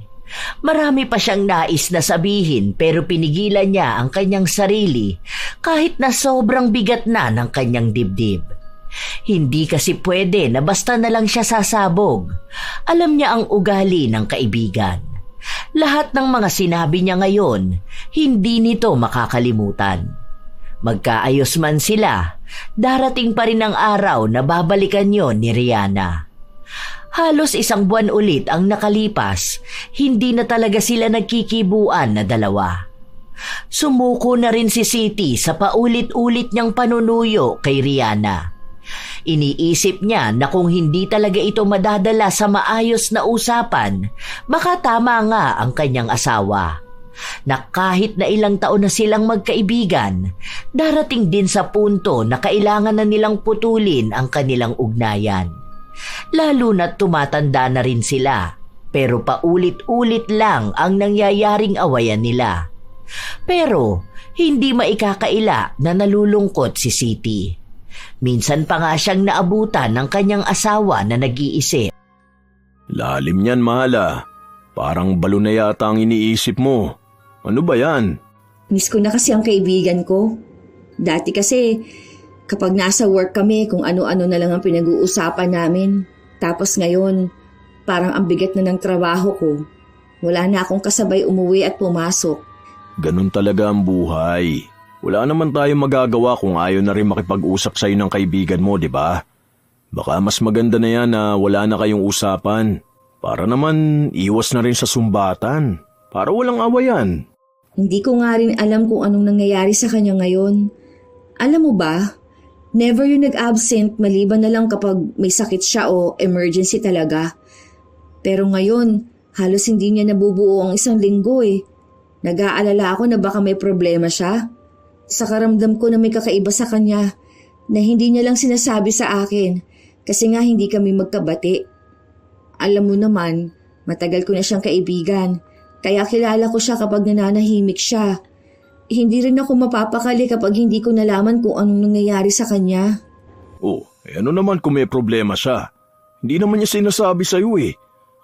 Marami pa siyang nais na sabihin pero pinigilan niya ang kanyang sarili kahit na sobrang bigat na ng kanyang dibdib. Hindi kasi pwede na basta na lang siya sasabog. Alam niya ang ugali ng kaibigan. Lahat ng mga sinabi niya ngayon, hindi nito makakalimutan. Magkaayos man sila, darating pa rin ang araw na babalikan yon ni Rihanna. Halos 1 buwan ulit ang nakalipas, hindi na talaga sila nagkikibuan na dalawa. Sumuko na rin si Siti sa paulit-ulit niyang panunuyo kay Rihanna. Iniisip niya na kung hindi talaga ito madadala sa maayos na usapan, baka tama nga ang kanyang asawa. na kahit na ilang taon na silang magkaibigan, darating din sa punto na kailangan na nilang putulin ang kanilang ugnayan. Lalo na't tumatanda na rin sila, pero paulit-ulit lang ang nangyayaring awayan nila. Pero hindi maikakaila na nalulungkot si Siti. Minsan pa nga siyang naabutan ng kanyang asawa na nag-iisip. Lalim niyan, Mahala. Parang balo na yata ang iniisip mo. Ano ba yan? Miss ko na kasi ang kaibigan ko. Dati kasi, kapag nasa work kami, kung ano-ano na lang ang pinag-uusapan namin. Tapos ngayon, parang ang bigat na ng trabaho ko. Wala na akong kasabay umuwi at pumasok. Ganun talaga ang buhay. Wala naman tayong magagawa kung ayaw na rin makipag-usap sa'yo ng kaibigan mo, di ba? Baka mas maganda na yan na wala na kayong usapan. Para naman iwas na rin sa sumbatan. Para walang awayan. Hindi ko nga rin alam kung anong nangyayari sa kanya ngayon. Alam mo ba, never yung nag-absent maliban na lang kapag may sakit siya o emergency talaga. Pero ngayon, halos hindi niya nabubuo ang 1 linggo eh. Nag-aalala ako na baka may problema siya. Sa karamdam ko na may kakaiba sa kanya na hindi niya lang sinasabi sa akin kasi nga hindi kami magkabati. Alam mo naman, matagal ko na siyang kaibigan, kaya kilala ko siya kapag nananahimik siya. Hindi rin ako mapapakali kapag hindi ko nalaman kung anong nangyayari sa kanya. Ano naman kung may problema siya? Hindi naman niya sinasabi sa'yo eh.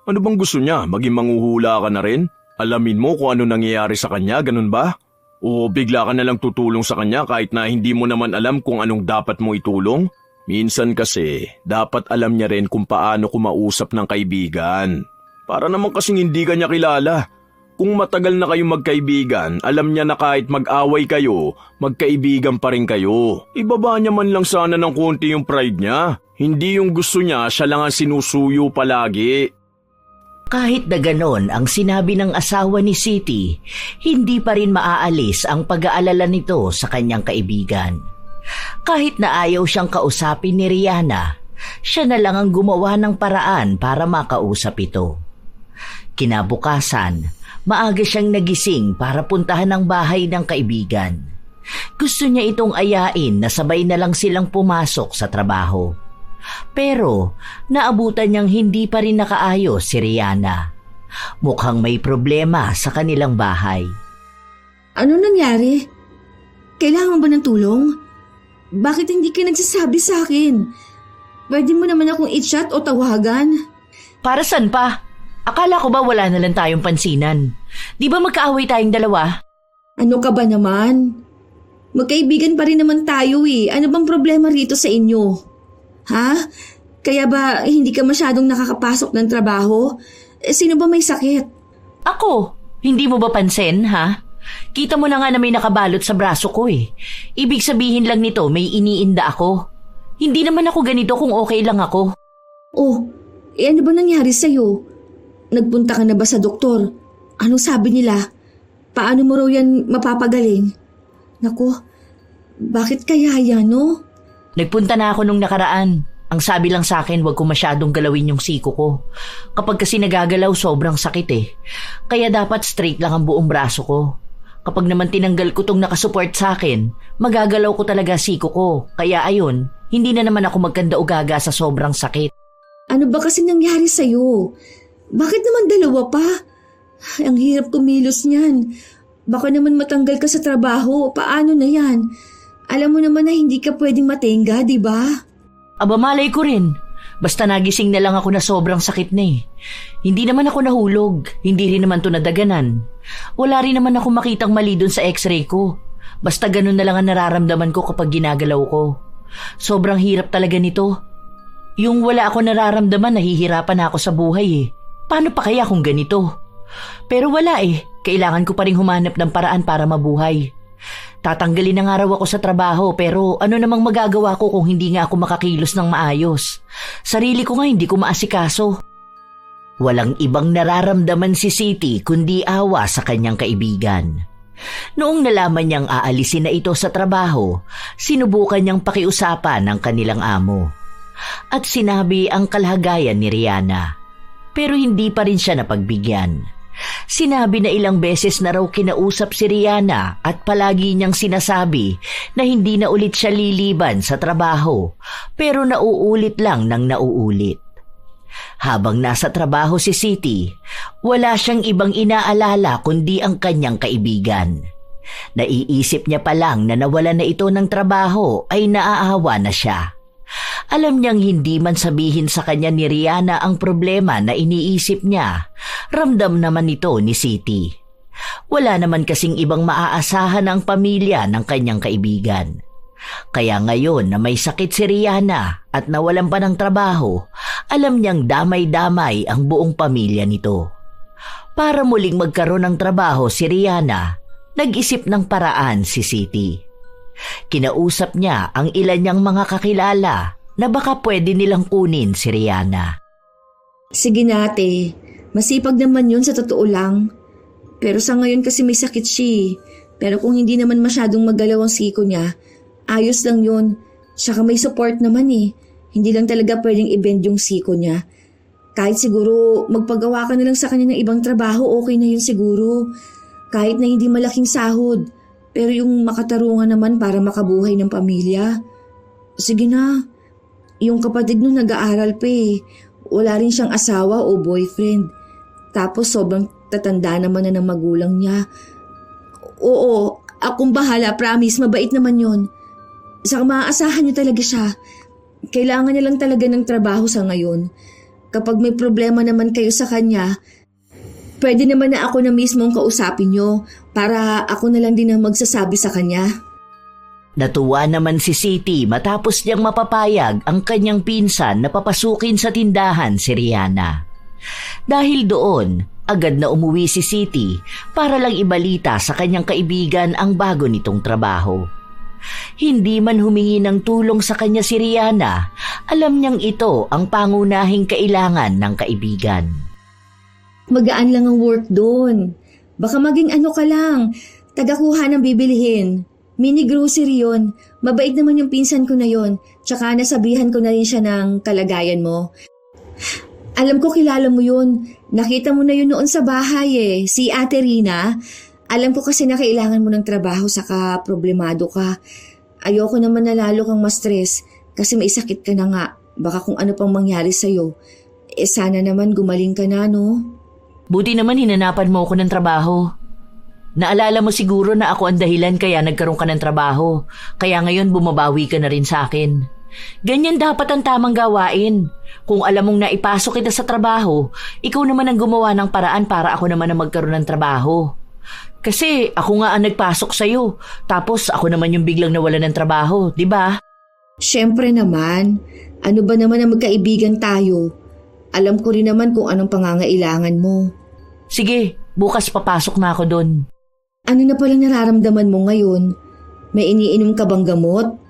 Ano bang gusto niya? Maging manghuhula ka na rin? Alamin mo kung ano nangyayari sa kanya, ganun ba? O bigla ka na lang tutulong sa kanya kahit na hindi mo naman alam kung anong dapat mo itulong? Minsan kasi, dapat alam niya rin kung paano kumausap ng kaibigan. Para naman kasing hindi ka niya kilala. Kung matagal na kayong magkaibigan, alam niya na kahit mag-away kayo, magkaibigan pa rin kayo. Ibaba niya man lang sana ng konti yung pride niya. Hindi yung gusto niya, siya lang ang sinusuyo palagi. Kahit na ganon ang sinabi ng asawa ni Siti, hindi pa rin maaalis ang pag-aalala nito sa kanyang kaibigan. Kahit na ayaw siyang kausapin ni Rihanna, siya na lang ang gumawa ng paraan para makausap ito. Kinabukasan, maaga siyang nagising para puntahan ang bahay ng kaibigan. Gusto niya itong ayain na sabay na lang silang pumasok sa trabaho. Pero naabutan niyang hindi pa rin nakaayos si Rihanna. Mukhang may problema sa kanilang bahay. Ano nangyari? Kailangan ba ng tulong? Bakit hindi ka nagsasabi sa akin? Pwede mo naman akong i-chat o tawagan? Para saan pa? Akala ko ba wala na lang tayong pansinan? Di ba magkaaway tayong dalawa? Ano ka ba naman? Magkaibigan pa rin naman tayo eh. Ano bang problema rito sa inyo? Ha? Kaya ba hindi ka masyadong nakakapasok ng trabaho? Sino ba may sakit? Ako? Hindi mo ba pansin, ha? Kita mo na nga na may nakabalot sa braso ko eh. Ibig sabihin lang nito may iniinda ako. Hindi naman ako ganito kung okay lang ako. Ano ba nangyari sa'yo? Nagpunta ka na ba sa doktor? Anong sabi nila? Paano mo raw yan mapapagaling? Naku, bakit kaya yan, no? Nagpunta na ako nung nakaraan. Ang sabi lang sa akin, wag ko masyadong galawin yung siko ko. Kapag kasi nagagalaw, sobrang sakit eh. Kaya dapat straight lang ang buong braso ko. Kapag naman tinanggal ko tong nakasupport sa akin, magagalaw ko talaga siko ko. Kaya ayun, hindi na naman ako magkanda-ugaga sa sobrang sakit. Ano ba kasi nangyari sa'yo? Bakit naman dalawa pa? Ay, ang hirap kumilos niyan. Baka naman matanggal ka sa trabaho. Paano na yan? Alam mo naman na hindi ka pwedeng matenga, di ba? Aba malay ko rin. Basta nagising na lang ako na sobrang sakit na eh. Hindi naman ako nahulog. Hindi rin naman to nadaganan. Wala rin naman ako makitang mali dun sa x-ray ko. Basta ganun na lang ang nararamdaman ko kapag ginagalaw ko. Sobrang hirap talaga nito. Yung wala ako nararamdaman, nahihirapan na ako sa buhay eh. Paano pa kaya kung ganito? Pero wala eh. Kailangan ko pa rin humanap ng paraan para mabuhay. Tatanggalin na nga raw ako sa trabaho pero ano namang magagawa ko kung hindi nga ako makakilos ng maayos. Sarili ko nga hindi ko maasikaso. Walang ibang nararamdaman si Siti kundi awa sa kanyang kaibigan. Noong nalaman niyang aalisin na ito sa trabaho, sinubukan niyang pakiusapan ng kanilang amo. At sinabi ang kalagayan ni Rihanna. Pero hindi pa rin siya napagbigyan. Sinabi na ilang beses na raw kinausap si Rihanna at palagi niyang sinasabi na hindi na ulit siya liliban sa trabaho, pero nauulit lang ng nauulit. Habang nasa trabaho si Siti, wala siyang ibang inaalala kundi ang kanyang kaibigan. Naiisip niya pa lang na nawalan na ito ng trabaho ay naaawa na siya. Alam niyang hindi man sabihin sa kanya ni Rihanna ang problema na iniisip niya, ramdam naman ito ni Siti. Wala naman kasing ibang maaasahan ang pamilya ng kanyang kaibigan. Kaya ngayon na may sakit si Rihanna at nawalan pa ng trabaho, alam niyang damay-damay ang buong pamilya nito. Para muling magkaroon ng trabaho si Rihanna, nag-isip ng paraan si Siti. Kinausap niya ang ilan niyang mga kakilala na baka pwede nilang kunin si Rihanna. Sige na ate, masipag naman yun sa totoo lang. Pero sa ngayon kasi may sakit siya. Pero kung hindi naman masyadong magalaw ang siko niya, ayos lang yun. Tsaka may support naman eh. Hindi lang talaga pwedeng i-bend yung siko niya. Kahit siguro magpagawa ka na lang sa kanya ng ibang trabaho, okay na yun siguro. Kahit na hindi malaking sahod. Pero yung makatarungan naman para makabuhay ng pamilya. Sige na. Yung kapatid nung nag-aaral pa eh. Wala rin siyang asawa o boyfriend. Tapos sobrang tatanda naman na ng magulang niya. Oo, akong bahala, promise, mabait naman yun. Saka maaasahan niyo talaga siya. Kailangan niya lang talaga ng trabaho sa ngayon. Kapag may problema naman kayo sa kanya, pwede naman na ako na mismo ang kausapin niyo para ako na lang din ang magsasabi sa kanya. Natuwa naman si Siti matapos niyang mapapayag ang kanyang pinsan na papasukin sa tindahan si Rihanna. Dahil doon, agad na umuwi si Siti para lang ibalita sa kanyang kaibigan ang bago nitong trabaho. Hindi man humingi ng tulong sa kanya si Rihanna, alam niyang ito ang pangunahing kailangan ng kaibigan. Magaan lang ang work doon. Baka maging ano ka lang, tagakuha ng bibilihin. Mini grocery yun. Mabait naman yung pinsan ko na yun. Tsaka nasabihan ko na rin siya ng kalagayan mo. Alam ko kilala mo yun. Nakita mo na yun noon sa bahay eh. Si Ate Rina. Alam ko kasi na kailangan mo ng trabaho saka problemado ka. Ayoko naman na lalo kang ma-stress kasi may sakit ka na nga. Baka kung ano pang mangyari sa'yo. Sana naman gumaling ka na, no? Buti naman hinanapan mo ako ng trabaho. Naalala mo siguro na ako ang dahilan kaya nagkaroon ka ng trabaho. Kaya ngayon bumabawi ka na rin sa akin. Ganyan dapat ang tamang gawain. Kung alam mong naipasok kita sa trabaho, ikaw naman ang gumawa ng paraan para ako naman ang magkaroon ng trabaho. Kasi ako nga ang nagpasok sa'yo. Tapos ako naman yung biglang nawalan ng trabaho, di ba? Siyempre naman. Ano ba naman ang magkaibigan tayo? Alam ko rin naman kung anong pangangailangan mo. Sige, bukas papasok na ako doon. Ano na palang nararamdaman mo ngayon? May iniinom ka bang gamot?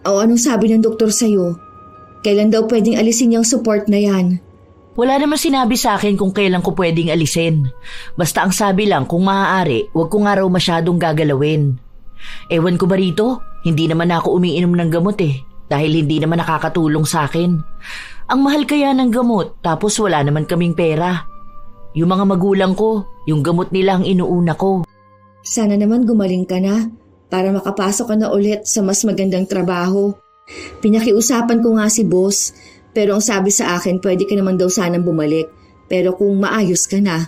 O anong sabi ng doktor sa'yo? Kailan daw pwedeng alisin yung support na yan? Wala naman sinabi sa akin kung kailan ko pwedeng alisin. Basta ang sabi lang kung maaari, huwag ko nga raw masyadong gagalawin. Ewan ko ba rito? Hindi naman ako umiinom ng gamot eh. Dahil hindi naman nakakatulong sa akin. Ang mahal kaya ng gamot tapos wala naman kaming pera. Yung mga magulang ko, yung gamot nila ang inuuna ko. Sana naman gumaling ka na para makapasok ka na ulit sa mas magandang trabaho. Pinakiusapan ko nga si boss, pero ang sabi sa akin pwede ka naman daw sanang bumalik. Pero kung maayos ka na,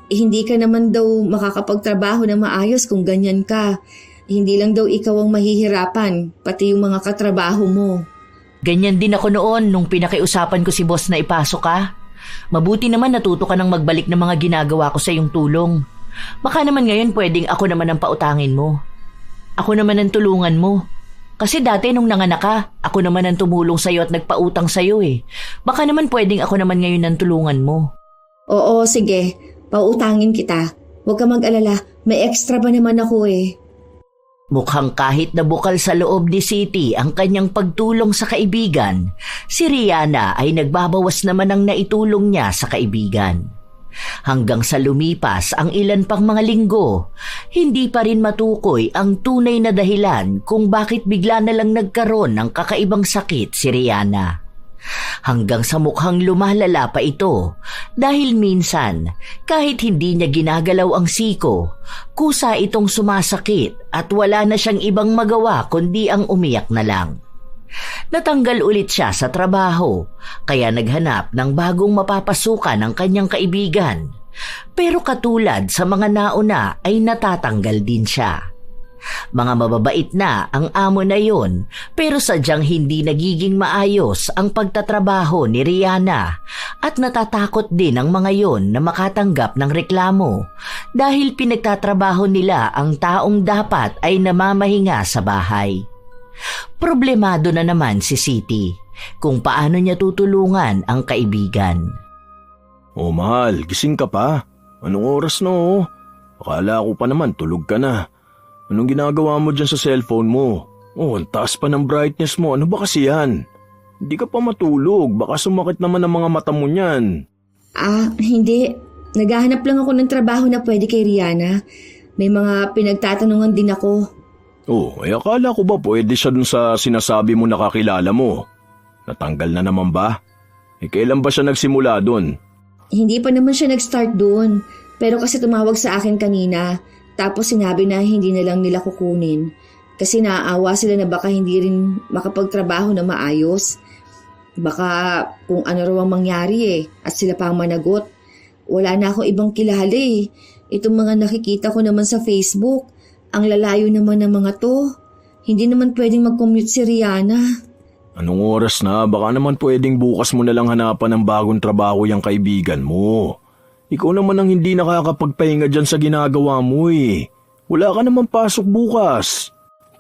hindi ka naman daw makakapagtrabaho na maayos kung ganyan ka. Hindi lang daw ikaw ang mahihirapan, pati yung mga katrabaho mo. Ganyan din ako noon nung pinakiusapan ko si boss na ipasok ka. Mabuti naman natuto ka ng magbalik ng mga ginagawa ko sa iyong tulong. Baka naman ngayon pwedeng ako naman ang pautangin mo. Ako naman ang tulungan mo. Kasi dati nung nanganak ka, ako naman ang tumulong sa'yo at nagpautang sa'yo eh. Baka naman pwedeng ako naman ngayon ang tulungan mo. Oo, sige. Pautangin kita. Huwag ka mag-alala. May extra pa naman ako eh. Mukhang kahit na bukal sa loob ni Siti ang kanyang pagtulong sa kaibigan, si Rihanna ay nagbabawas naman ng naitulong niya sa kaibigan. Hanggang sa lumipas ang ilan pang mga linggo, hindi pa rin matukoy ang tunay na dahilan kung bakit bigla na lang nagkaroon ng kakaibang sakit si Rihanna. Hanggang sa mukhang lumalala pa ito Dahil minsan, kahit hindi niya ginagalaw ang siko, kusa itong sumasakit at wala na siyang ibang magawa kundi ang umiyak na lang. Natanggal ulit siya sa trabaho, kaya naghanap ng bagong mapapasukan ng kanyang kaibigan. Pero katulad sa mga nauna ay natatanggal din siya. Mga mababait na ang amo na yon, pero sadyang hindi nagiging maayos ang pagtatrabaho ni Rihanna at natatakot din ang mga yon na makatanggap ng reklamo dahil pinagtatrabaho nila ang taong dapat ay namamahinga sa bahay. Problemado na naman si Siti kung paano niya tutulungan ang kaibigan. Oh mahal, gising ka pa? Anong oras na oh? Akala ko pa naman tulog ka na. Anong ginagawa mo dyan sa cellphone mo? Oh, ang taas pa ng brightness mo. Ano ba kasi yan? Hindi ka pa matulog. Baka sumakit naman ang mga mata mo niyan. Hindi. Naghahanap lang ako ng trabaho na pwede kay Rihanna. May mga pinagtatanungan din ako. Oh, akala ko ba pwede siya dun sa sinasabi mo nakakilala mo? Natanggal na naman ba? Kailan ba siya nagsimula dun? Hindi pa naman siya nag-start doon. Pero kasi tumawag sa akin kanina. Tapos sinabi na hindi na lang nila kukunin. Kasi naaawa sila na baka hindi rin makapagtrabaho na maayos. Baka kung ano raw ang mangyari at sila pa ang managot. Wala na ako ibang kilala Itong mga nakikita ko naman sa Facebook. Ang lalayo naman ng mga to. Hindi naman pwedeng mag-commute si Rihanna. Anong oras na? Baka naman pwedeng bukas mo na lang hanapan ng bagong trabaho yung kaibigan mo. Ikaw naman ang hindi nakakapagpahinga dyan sa ginagawa mo Wala ka naman pasok bukas.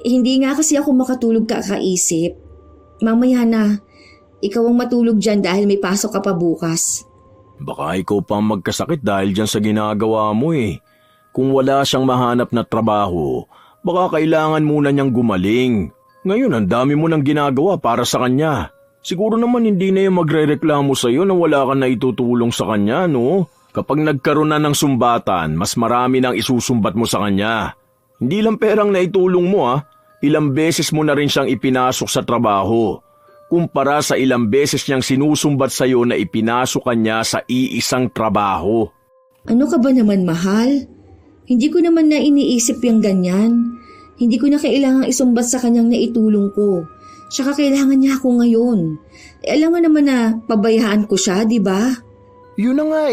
Hindi nga kasi ako makatulog kakaisip. Mamaya na, ikaw ang matulog dyan dahil may pasok ka pa bukas. Baka ikaw pa ang magkasakit dahil dyan sa ginagawa mo Kung wala siyang mahanap na trabaho, baka kailangan muna niyang gumaling. Ngayon ang dami mo nang ginagawa para sa kanya. Siguro naman hindi na yung magre-reklamo sa'yo na wala ka na itutulong sa kanya, no? Kapag nagkaroon na ng sumbatan, mas marami nang isusumbat mo sa kanya. Hindi lang perang naitulong mo ilang beses mo na rin siyang ipinasok sa trabaho. Kumpara sa ilang beses niyang sinusumbat sa iyo na ipinasok kanya sa iisang trabaho. Ano ka ba naman, mahal? Hindi ko naman na iniisip yung ganyan. Hindi ko na kailangang isumbat sa kanyang naitulong ko. Tsaka kailangan niya ako ngayon. Alam mo naman na pabayaan ko siya, di ba? Yun na nga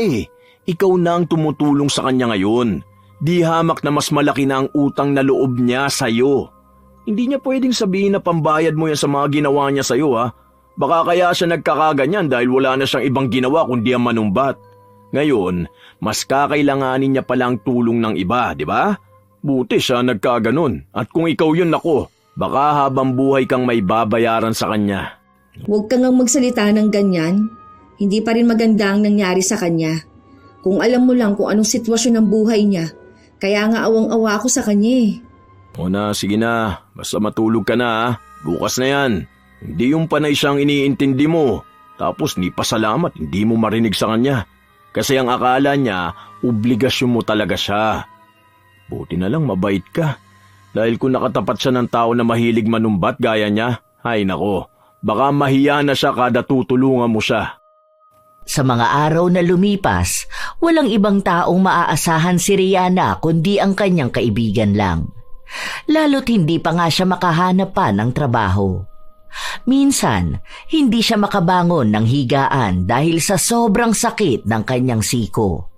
Ikaw na ang tumutulong sa kanya ngayon. Di hamak na mas malaki na ang utang na loob niya sa'yo. Hindi niya pwedeng sabihin na pambayad mo yan sa mga ginawa niya sa'yo Baka kaya siya nagkakaganyan dahil wala na siyang ibang ginawa kundi ang manumbat. Ngayon, mas kakailanganin niya palang tulong ng iba, di ba? Buti siya nagkaganon. At kung ikaw yun baka habang buhay kang may babayaran sa kanya. Huwag kang magsalita ng ganyan. Hindi pa rin maganda ang nangyari sa kanya. Kung alam mo lang kung anong sitwasyon ng buhay niya, kaya nga awang-awa ako sa kanya O na, sige na. Basta matulog ka na Bukas na yan. Hindi yung panay siyang iniintindi mo. Tapos ni pasalamat, hindi mo marinig sa kanya. Kasi ang akala niya, obligasyon mo talaga siya. Buti na lang mabait ka. Dahil kung nakatapat siya ng tao na mahilig manumbat gaya niya, ay nako, baka mahiya na siya kada tutulungan mo siya. Sa mga araw na lumipas, walang ibang taong maaasahan si Rihanna kundi ang kanyang kaibigan lang. Lalo't hindi pa nga siya makahanap pa ng trabaho. Minsan, hindi siya makabangon ng higaan dahil sa sobrang sakit ng kanyang siko.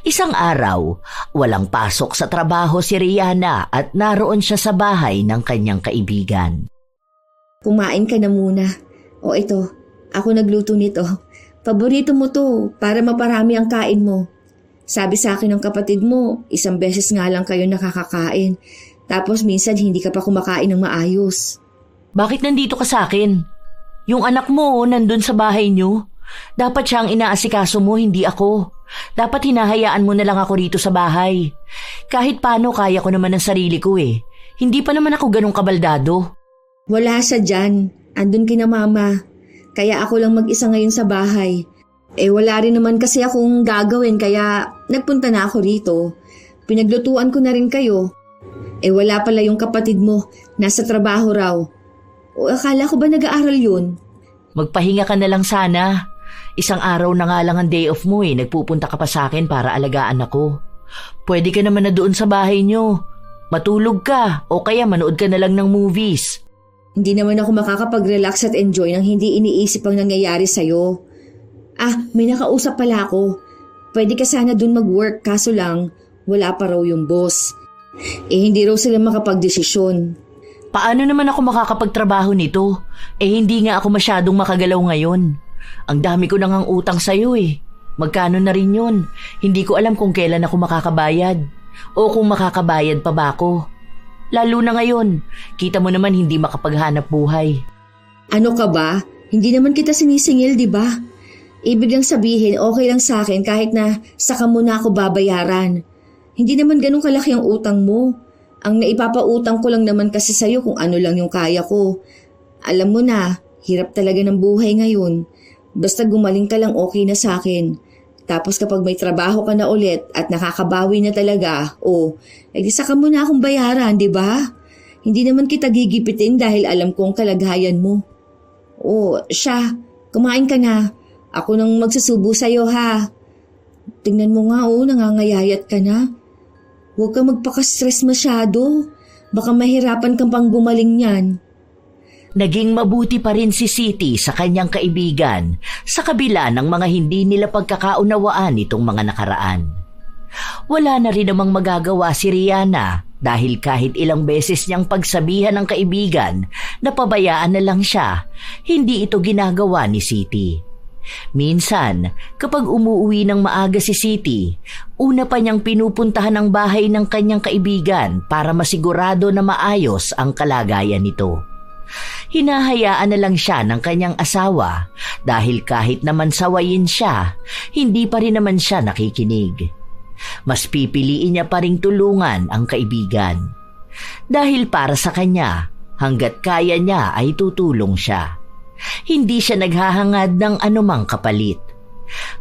Isang araw, walang pasok sa trabaho si Rihanna at naroon siya sa bahay ng kanyang kaibigan. Kumain ka na muna. O ito, ako nagluto nito. Paborito mo to para maparami ang kain mo. Sabi sa akin ng kapatid mo, isang beses nga lang kayo nakakakain. Tapos minsan hindi ka pa kumakain ng maayos. Bakit nandito ka sa akin? Yung anak mo nandun sa bahay niyo. Dapat siyang inaasikaso mo, hindi ako. Dapat hinahayaan mo na lang ako rito sa bahay. Kahit paano kaya ko naman ang sarili ko Hindi pa naman ako ganong kabaldado. Wala siya dyan. Andun kina mama. Kaya ako lang mag-isa ngayon sa bahay. Wala rin naman kasi akong gagawin kaya nagpunta na ako rito. Pinaglutuan ko na rin kayo. Wala pala yung kapatid mo. Nasa trabaho raw. O akala ko ba nag-aaral yun? Magpahinga ka na lang sana. Isang araw na nga lang ang day off mo nagpupunta ka pa sa akin para alagaan ako. Pwede ka naman na doon sa bahay nyo. Matulog ka o kaya manood ka na lang ng movies. Hindi naman ako makakapag-relax at enjoy nang hindi iniisip ang nangyayari sa'yo. May nakausap pala ako. Pwede ka sana dun mag-work kaso lang wala pa raw yung boss. Hindi raw sila makapagdesisyon. Paano naman ako makakapagtrabaho nito? Hindi nga ako masyadong makagalaw ngayon. Ang dami ko nang ang utang sa'yo Magkano na rin yun? Hindi ko alam kung kailan ako makakabayad. O kung makakabayad pa ba ako. Lalo na ngayon, kita mo naman hindi makapaghanap buhay. Ano ka ba? Hindi naman kita sinisingil, di ba? Ibig lang sabihin, okay lang sa akin kahit na saka mo na ako babayaran. Hindi naman ganun kalaki ang utang mo. Ang naipapautang ko lang naman kasi sa'yo kung ano lang yung kaya ko. Alam mo na, hirap talaga ng buhay ngayon. Basta gumaling ka lang okay na sa akin. Tapos kapag may trabaho ka na ulit at nakakabawi na talaga, di saka mo na akong bayaran, di ba? Hindi naman kita gigipitin dahil alam ko ang kalagayan mo. Siya, kumain ka na. Ako nang magsusubo sa'yo ha. Tingnan mo nga nangangayayat ka na. Huwag ka magpaka-stress masyado. Baka mahirapan kang pang gumaling niyan. Naging mabuti pa rin si Siti sa kanyang kaibigan sa kabila ng mga hindi nila pagkakaunawaan itong mga nakaraan. Wala na rin namang magagawa si Rihanna dahil kahit ilang beses niyang pagsabihan ng kaibigan na pabayaan na lang siya, hindi ito ginagawa ni Siti. Minsan, kapag umuwi ng maaga si Siti, una pa niyang pinupuntahan ang bahay ng kanyang kaibigan para masigurado na maayos ang kalagayan nito. Hinahayaan na lang siya ng kanyang asawa dahil kahit naman sawayin siya, hindi pa rin naman siya nakikinig. Mas pipiliin niya pa ring tulungan ang kaibigan. Dahil para sa kanya, hanggat kaya niya ay tutulong siya. Hindi siya naghahangad ng anumang kapalit.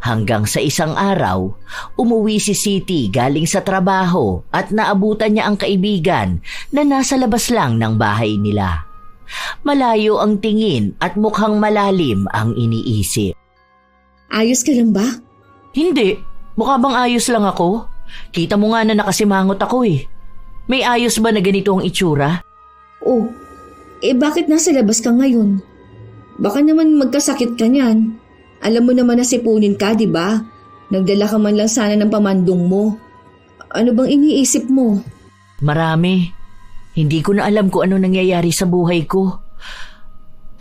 Hanggang sa isang araw, umuwi si Siti galing sa trabaho at naabutan niya ang kaibigan na nasa labas lang ng bahay nila. Malayo ang tingin at mukhang malalim ang iniisip. Ayos ka lang ba? Hindi. Mukha bang ayos lang ako? Kita mo nga na nakasimangot ako May ayos ba na ganito ang itsura? Bakit nasa labas ka ngayon? Baka naman magkasakit ka niyan. Alam mo naman na sipunin ka, di ba? Nagdala ka man lang sana ng pamandong mo. Ano bang iniisip mo? Marami. Hindi ko na alam kung ano nangyayari sa buhay ko.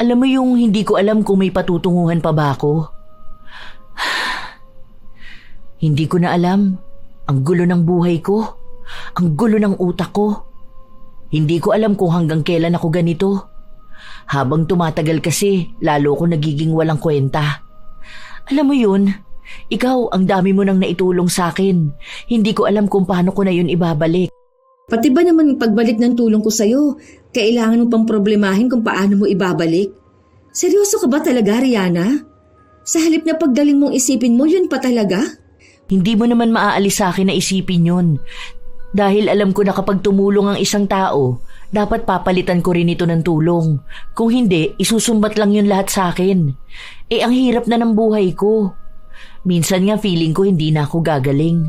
Alam mo yung hindi ko alam kung may patutunguhan pa ba ako? Hindi ko na alam. Ang gulo ng buhay ko. Ang gulo ng utak ko. Hindi ko alam kung hanggang kailan ako ganito. Habang tumatagal kasi, lalo ko nagiging walang kwenta. Alam mo yun, ikaw ang dami mo nang naitulong sa akin. Hindi ko alam kung paano ko na yun ibabalik. Pati ba naman pagbalik ng tulong ko sa'yo, kailangan mo pang problemahin kung paano mo ibabalik? Seryoso ka ba talaga, Rihanna? Sa halip na paggaling mong isipin mo, yun pa talaga? Hindi mo naman maaalis sa akin na isipin yun. Dahil alam ko na kapag tumulong ang isang tao, dapat papalitan ko rin ito ng tulong. Kung hindi, isusumbat lang yun lahat sa akin. Ang hirap na ng buhay ko. Minsan nga feeling ko hindi na ako gagaling.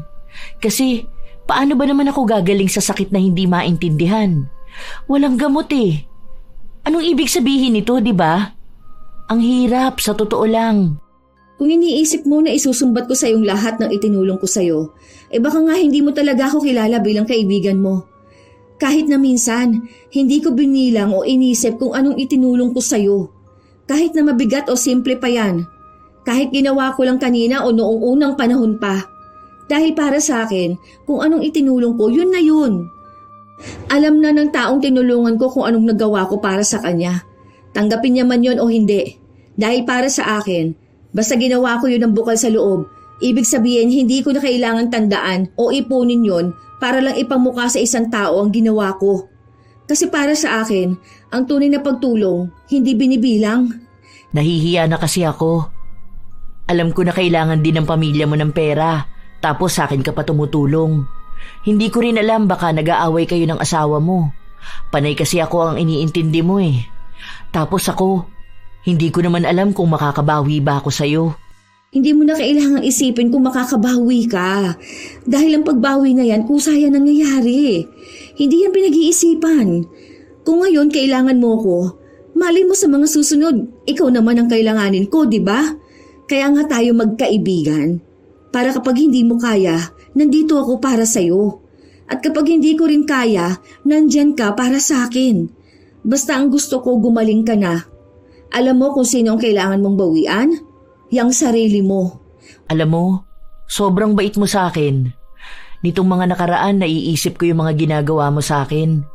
Kasi, paano ba naman ako gagaling sa sakit na hindi maintindihan? Walang gamot Anong ibig sabihin nito, di ba? Ang hirap, sa totoo lang. Kung iniisip mo na isusumbat ko sa iyong lahat ng itinulong ko sa iyo, baka nga hindi mo talaga ako kilala bilang kaibigan mo. Kahit na minsan, hindi ko binilang o inisip kung anong itinulong ko sa iyo. Kahit na mabigat o simple pa yan. Kahit ginawa ko lang kanina o noong unang panahon pa. Dahil para sa akin, kung anong itinulong ko, yun na yun. Alam na ng taong tinulungan ko kung anong nagawa ko para sa kanya. Tanggapin niya man yun o hindi. Dahil para sa akin, basta ginawa ko yun ng bukal sa loob, ibig sabihin hindi ko na kailangan tandaan o ipunin yun para lang ipamukha sa isang tao ang ginawa ko. Kasi para sa akin, ang tunay na pagtulong, hindi binibilang. Nahihiya na kasi ako. Alam ko na kailangan din ng pamilya mo ng pera, tapos sa akin ka pa tumutulong. Hindi ko rin alam baka nag-aaway kayo ng asawa mo. Panay kasi ako ang iniintindi mo Tapos ako, hindi ko naman alam kung makakabawi ba ako sa'yo. Hindi mo na kailangang isipin kung makakabawi ka. Dahil ang pagbawi na yan, kusa yan nangyayari. Hindi yan pinag-iisipan. Kung ngayon kailangan mo ko, malay mo sa mga susunod, ikaw naman ang kailanganin ko, di ba? Kaya nga tayo magkaibigan. Para kapag hindi mo kaya, nandito ako para sa'yo. At kapag hindi ko rin kaya, nandyan ka para sa akin. Basta ang gusto ko, gumaling ka na. Alam mo kung sino ang kailangan mong bawian? Yang sarili mo. Alam mo, sobrang bait mo sa akin. Nitong mga nakaraan, naiisip ko yung mga ginagawa mo sa akin.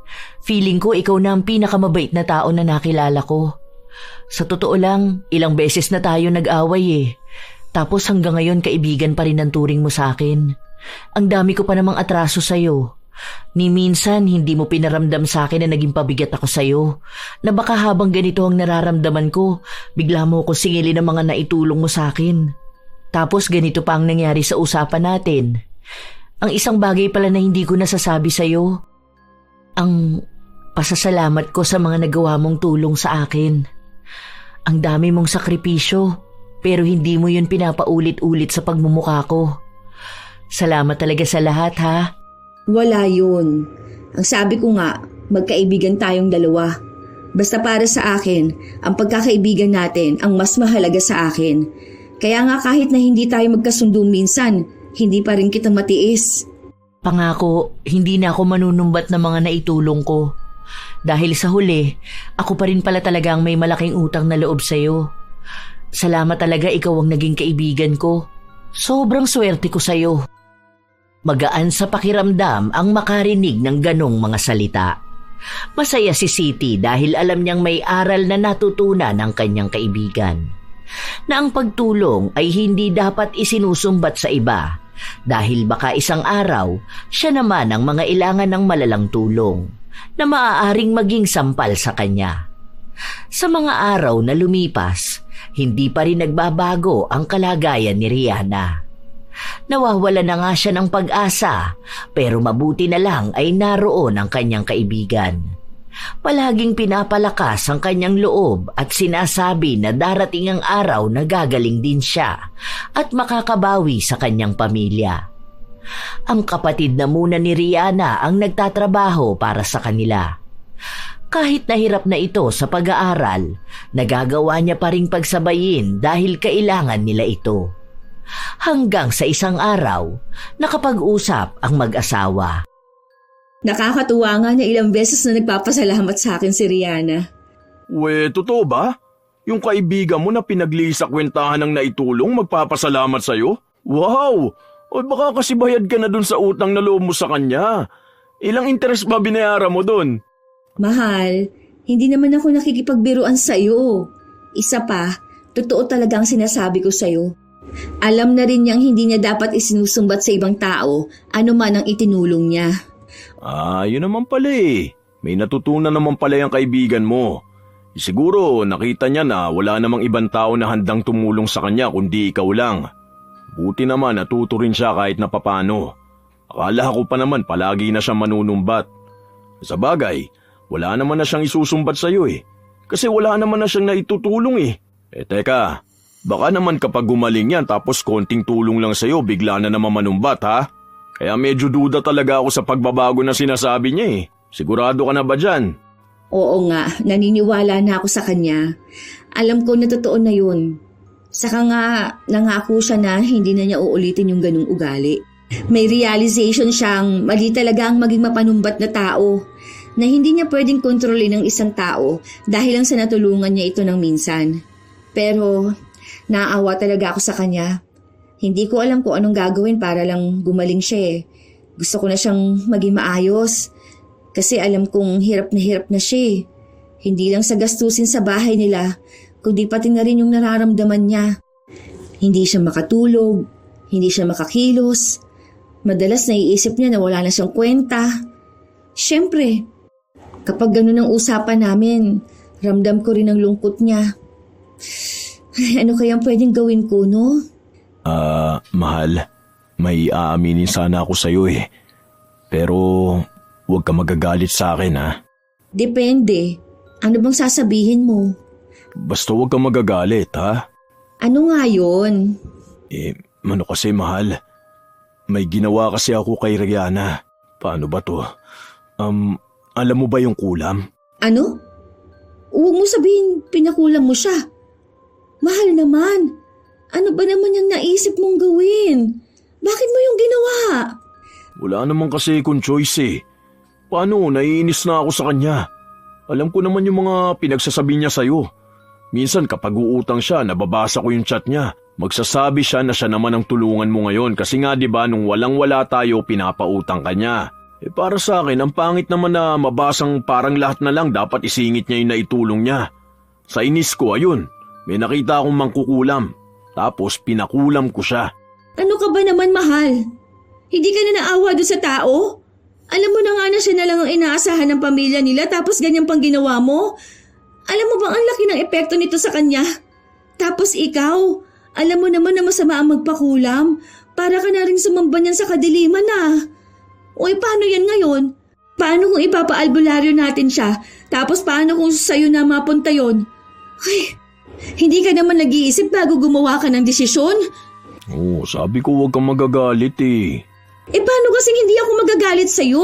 Feeling ko ikaw na ang pinakamabait na tao na nakilala ko. Sa totoo lang, ilang beses na tayo nag-away eh. Tapos hanggang ngayon kaibigan pa rin ang turing mo sa akin. Ang dami ko pa namang atraso sa'yo. Ni minsan hindi mo pinaramdam sa akin na naging pabigat ako sa'yo. Na baka habang ganito ang nararamdaman ko, bigla mo ko singilin ang mga naitulong mo sa akin. Tapos ganito pa ang nangyari sa usapan natin. Ang isang bagay pala na hindi ko nasasabi sa'yo. Ang pasasalamat ko sa mga nagawa mong tulong sa akin. Ang dami mong sakripisyo, pero hindi mo yun pinapaulit-ulit sa pagmumukha ko. Salamat talaga sa lahat, ha? Wala yun. Ang sabi ko nga, magkaibigan tayong dalawa. Basta para sa akin, ang pagkakaibigan natin ang mas mahalaga sa akin. Kaya nga kahit na hindi tayo magkasundo minsan, hindi pa rin kita matiis. Pangako, hindi na ako manunumbat ng mga naitulong ko. Dahil sa huli, ako pa rin pala talaga ang may malaking utang na loob sa'yo. Salamat talaga, ikaw ang naging kaibigan ko. Sobrang swerte ko sa'yo. Magaan sa pakiramdam ang makarinig ng ganong mga salita. Masaya si Siti dahil alam niyang may aral na natutunan ng kanyang kaibigan. Na ang pagtulong ay hindi dapat isinusumbat sa iba dahil baka isang araw siya naman ang mga ilangan ng malalang tulong na maaaring maging sampal sa kanya. Sa mga araw na lumipas, hindi pa rin nagbabago ang kalagayan ni Rihanna. Nawawala na nga siya ng pag-asa, pero mabuti na lang ay naroon ang kanyang kaibigan. Palaging pinapalakas ang kanyang loob at sinasabi na darating ang araw na gagaling din siya at makakabawi sa kanyang pamilya. Ang kapatid na muna ni Rihanna ang nagtatrabaho para sa kanila. Kahit nahirap na ito sa pag-aaral, nagagawa niya pa ring pagsabayin dahil kailangan nila ito. Hanggang sa isang araw, nakapag-usap ang mag-asawa. Nakakatuwa nga na ilang beses na nagpapasalamat sa akin si Rihanna. Totoo ba? Yung kaibigan mo na pinaglisakwentahan ng naitulong magpapasalamat sa'yo? Wow! O baka kasi bayad ka na dun sa utang na loob mo sa kanya. Ilang interest ba binayaran mo dun? Mahal, hindi naman ako nakikipagbiruan sa'yo. Isa pa, totoo talaga ang sinasabi ko sa'yo. Alam na rin niyang hindi niya dapat isinusumbat sa ibang tao ano man ang itinulong niya. Yun naman pala eh. May natutunan naman pala yung kaibigan mo. Siguro nakita niya na wala namang ibang tao na handang tumulong sa kanya kundi ikaw lang. Buti naman natuto rin siya kahit na papano. Akala ko pa naman palagi na siyang manunumbat. Sa bagay, wala naman na siyang isusumbat sa'yo eh. Kasi wala naman na siyang naitutulong eh. Teka, baka naman kapag gumaling yan tapos konting tulong lang sa'yo bigla na naman manumbat ha? Kaya medyo duda talaga ako sa pagbabago na sinasabi niya eh. Sigurado ka na ba dyan? Oo nga, naniniwala na ako sa kanya. Alam ko na totoo na yun. Saka nga, nangako siya na hindi na niya uulitin yung ganung ugali. May realization siyang mali talaga ang maging mapanumbat na tao. Na hindi niya pwedeng kontrolin ng isang tao dahil lang sa natulungan niya ito ng minsan. Pero, naawa talaga ako sa kanya. Hindi ko alam kung anong gagawin para lang gumaling siya eh. Gusto ko na siyang maging maayos. Kasi alam kong hirap na siya eh. Hindi lang sa gastusin sa bahay nila, kundi pati na rin yung nararamdaman niya. Hindi siya makatulog, hindi siya makakilos. Madalas naiisip niya na wala na siyang kwenta. Siyempre, kapag ganun ang usapan namin, ramdam ko rin ang lungkot niya. Ay, ano kayang pwedeng gawin ko, no? Mahal, may aaminin sana ako sa'yo eh. Pero huwag ka magagalit sa akin ha. Depende. Ano bang sasabihin mo? Basta huwag ka magagalit ha. Ano nga yun? Ano kasi mahal, may ginawa kasi ako kay Rihanna. Paano ba to? Alam mo ba yung kulam? Ano? Huwag mo sabihin pinakulam mo siya. Mahal naman. Ano ba naman yung naisip mong gawin? Bakit mo yung ginawa? Wala naman kasi kung choice eh. Paano? Naiinis na ako sa kanya. Alam ko naman yung mga pinagsasabi niya sa'yo. Minsan kapag uutang siya, nababasa ko yung chat niya. Magsasabi siya na siya naman ang tulungan mo ngayon kasi nga 'di ba nung walang-wala tayo pinapautang ka niya. Para sa akin, ang pangit naman na mabasang parang lahat na lang dapat isingit niya yung naitulong niya. Sa inis ko, ayun, may nakita akong mangkukulam. Tapos pinakulam ko siya. Ano ka ba naman, mahal? Hindi ka na naawa doon sa tao? Alam mo na nga na siya na lang ang inaasahan ng pamilya nila tapos ganyan pang ginawa mo? Alam mo bang ang laki ng epekto nito sa kanya? Tapos ikaw, alam mo naman na masama ang magpakulam. Para ka na rin sumamba niyan sa kadiliman na. Uy, paano yan ngayon? Paano kung ipapaalbularyo natin siya? Tapos paano kung sa'yo na mapunta yon? Ay, hindi ka naman nag-iisip bago gumawa ka ng desisyon? Oo, sabi ko huwag kang magagalit eh. Paano kasing hindi ako magagalit sa'yo?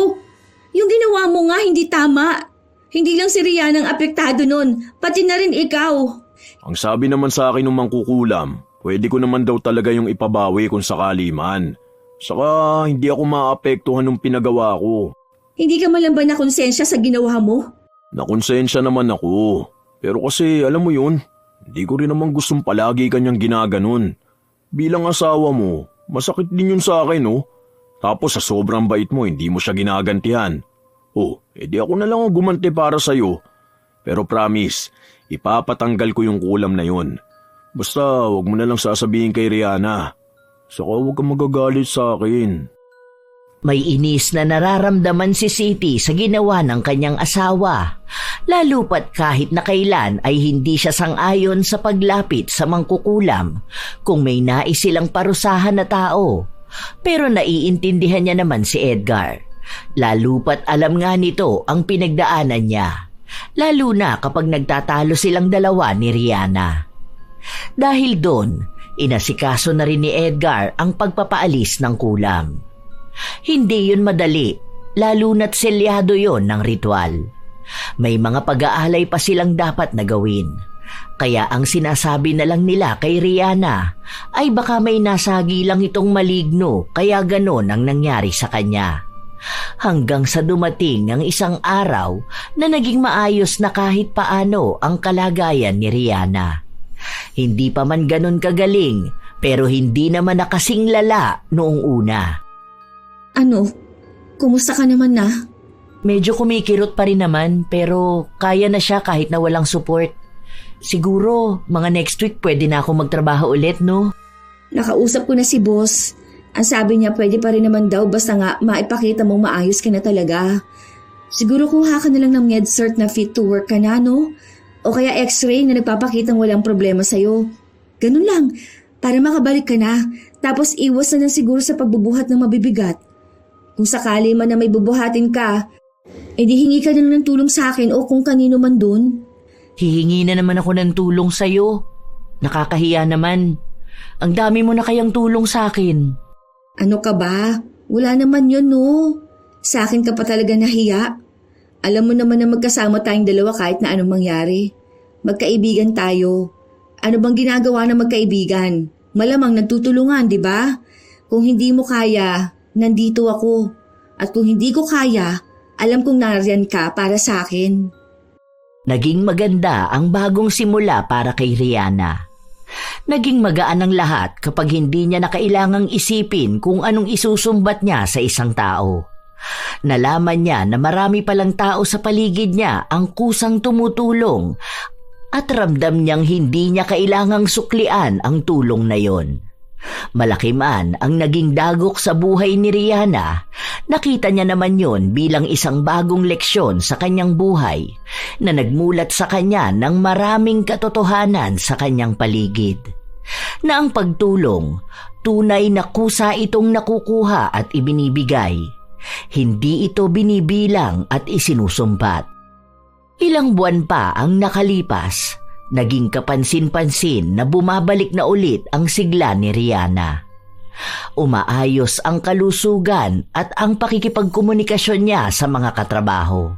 Yung ginawa mo nga hindi tama. Hindi lang si Rihanna ang apektado nun, pati na rin ikaw. Ang sabi naman sa akin ng mangkukulam, pwede ko naman daw talaga yung ipabawi kung sakali man. Saka hindi ako maapektuhan ng pinagawa ko. Hindi ka man ba nakonsensya sa ginawa mo? Nakonsensya naman ako. Pero kasi alam mo yun, hindi ko rin naman gustong palagi kanyang ginaganon. Bilang asawa mo, masakit din yun sa akin oh. Tapos sa sobrang bait mo, hindi mo siya ginagantihan. Edi ako na lang ang gumanti para sa'yo. Pero promise, ipapatanggal ko yung kulam na yun. Basta wag mo na lang sasabihin kay Rihanna. Saka huwag kang magagalit sa akin. May inis na nararamdaman si Siti sa ginawa ng kanyang asawa. Lalo pat kahit na kailan ay hindi siya sang-ayon sa paglapit sa mangkukulam kung may nais silang parusahan na tao. Pero naiintindihan niya naman si Edgar. Lalo pat alam nga nito ang pinagdaanan niya. Lalo na kapag nagtatalo silang dalawa ni Rihanna. Dahil doon, inasikaso na rin ni Edgar ang pagpapaalis ng kulam. Hindi yun madali, lalo na't selyado yon ng ritual. May mga pag-aalay pa silang dapat na gawin. Kaya ang sinasabi na lang nila kay Rihanna ay baka may nasagi lang itong maligno kaya ganon ang nangyari sa kanya. Hanggang sa dumating ang isang araw na naging maayos na kahit paano ang kalagayan ni Rihanna. Hindi pa man ganon kagaling pero hindi naman nakasing lala noong una. Ano? Kumusta ka naman na? Medyo kumikirot pa rin naman pero kaya na siya kahit na walang support. Siguro mga next week pwede na ako magtrabaho ulit, no? Nakausap ko na si boss. Ang sabi niya pwede pa rin naman daw basta nga maipakita mong maayos ka na talaga. Siguro kuha ka na lang ng med-cert na fit to work ka na, no? O kaya x-ray na nagpapakitang walang problema sa'yo. Ganun lang, para makabalik ka na. Tapos iwas na lang siguro sa pagbubuhat ng mabibigat. Kung sakali man na may bubuhatin ka, edi hingi ka na lang ng tulong sa akin o kung kanino man dun. Hihingi na naman ako ng tulong sa'yo. Nakakahiya naman. Ang dami mo na kayang tulong sa akin. Ano ka ba? Wala naman yun, no? Sa akin ka pa talaga nahiya. Alam mo naman na magkasama tayong dalawa kahit na anong mangyari. Magkaibigan tayo. Ano bang ginagawa ng magkaibigan? Malamang nagtutulungan, di ba? Kung hindi mo kaya, nandito ako. At kung hindi ko kaya, alam kong nariyan ka para sa akin. Naging maganda ang bagong simula para kay Rihanna. Naging magaan ang lahat kapag hindi niya na kailangang isipin kung anong isusumbat niya sa isang tao. Nalaman niya na marami palang tao sa paligid niya ang kusang tumutulong at ramdam niyang hindi niya kailangang suklian ang tulong na yon. Malaki man ang naging dagok sa buhay ni Rihanna, nakita niya naman yon bilang isang bagong leksyon sa kanyang buhay na nagmulat sa kanya ng maraming katotohanan sa kanyang paligid. Na ang pagtulong, tunay na kusa itong nakukuha at ibinibigay. Hindi ito binibilang at isinusumbat. Ilang buwan pa ang nakalipas, Naging kapansin-pansin na bumabalik na ulit ang sigla ni Rihanna. Umaayos ang kalusugan at ang pakikipagkomunikasyon niya sa mga katrabaho.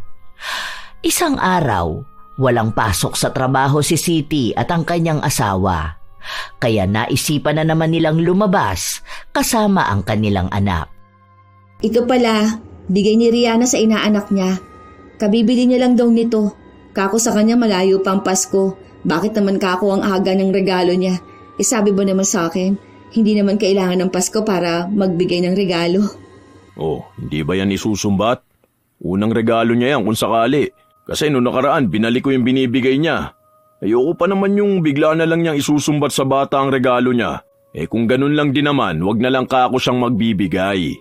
Isang araw, walang pasok sa trabaho si Siti at ang kanyang asawa. Kaya naisipan na naman nilang lumabas kasama ang kanilang anak. Ito pala, bigay ni Rihanna sa inaanak niya. Kabibili niya lang daw nito. Kako sa kanya malayo pang Pasko. Bakit naman kako ang aga ng regalo niya? Sabi ba naman sa akin, hindi naman kailangan ng Pasko para magbigay ng regalo. Oh, hindi ba yan isusumbat? Unang regalo niya yan kung sakali. Kasi noong nakaraan, binalik ko yung binibigay niya. Ayoko pa naman yung bigla na lang niyang isusumbat sa bata ang regalo niya. Kung ganun lang din naman, wag na lang kako siyang magbibigay.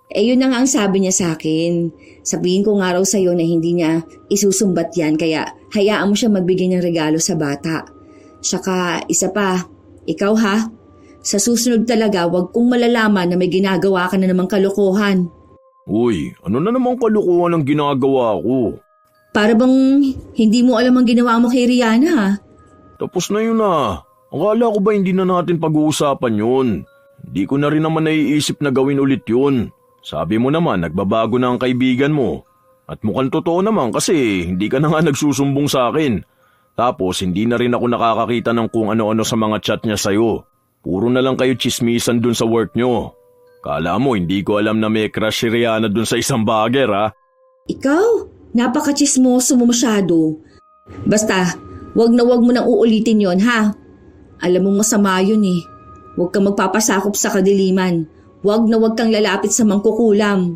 Yun na nga ang sabi niya sa akin. Sabihin ko nga raw sa'yo na hindi niya isusumbat yan, kaya hayaan mo siya magbigay ng regalo sa bata. Saka isa pa, ikaw ha, sa susunod talaga wag kong malalaman na may ginagawa ka na namang kalokohan. Uy, ano na namang kalokohan ang ginagawa ko? Para bang hindi mo alam ang ginawa mo kay Rihanna ha? Tapos na yun ah. Akala ko ba hindi na natin pag-uusapan yun? Hindi ko na rin naman naiisip na gawin ulit yun. Sabi mo naman, nagbabago na ang kaibigan mo. At mukhang totoo naman kasi hindi ka na nga nagsusumbong sa akin. Tapos hindi na rin ako nakakakita ng kung ano-ano sa mga chat niya sa'yo. Puro na lang kayo chismisan dun sa work nyo. Kala mo hindi ko alam na may crush si Rihanna dun sa isang bagger ha? Ikaw, napaka-chismoso mo masyado. Basta, wag mo nang uulitin yon ha? Alam mong masama yun eh. Huwag kang magpapasakop sa kadiliman. Wag kang lalapit sa mangkukulam.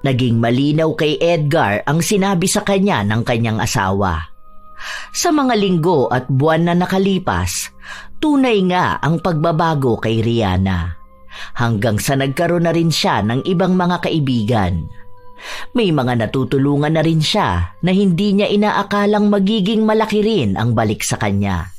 Naging malinaw kay Edgar ang sinabi sa kanya ng kanyang asawa. Sa mga linggo at buwan na nakalipas, tunay nga ang pagbabago kay Rihanna. Hanggang sa nagkaroon na rin siya ng ibang mga kaibigan. May mga natutulungan na rin siya na hindi niya inaakalang magiging malaki rin ang balik sa kanya.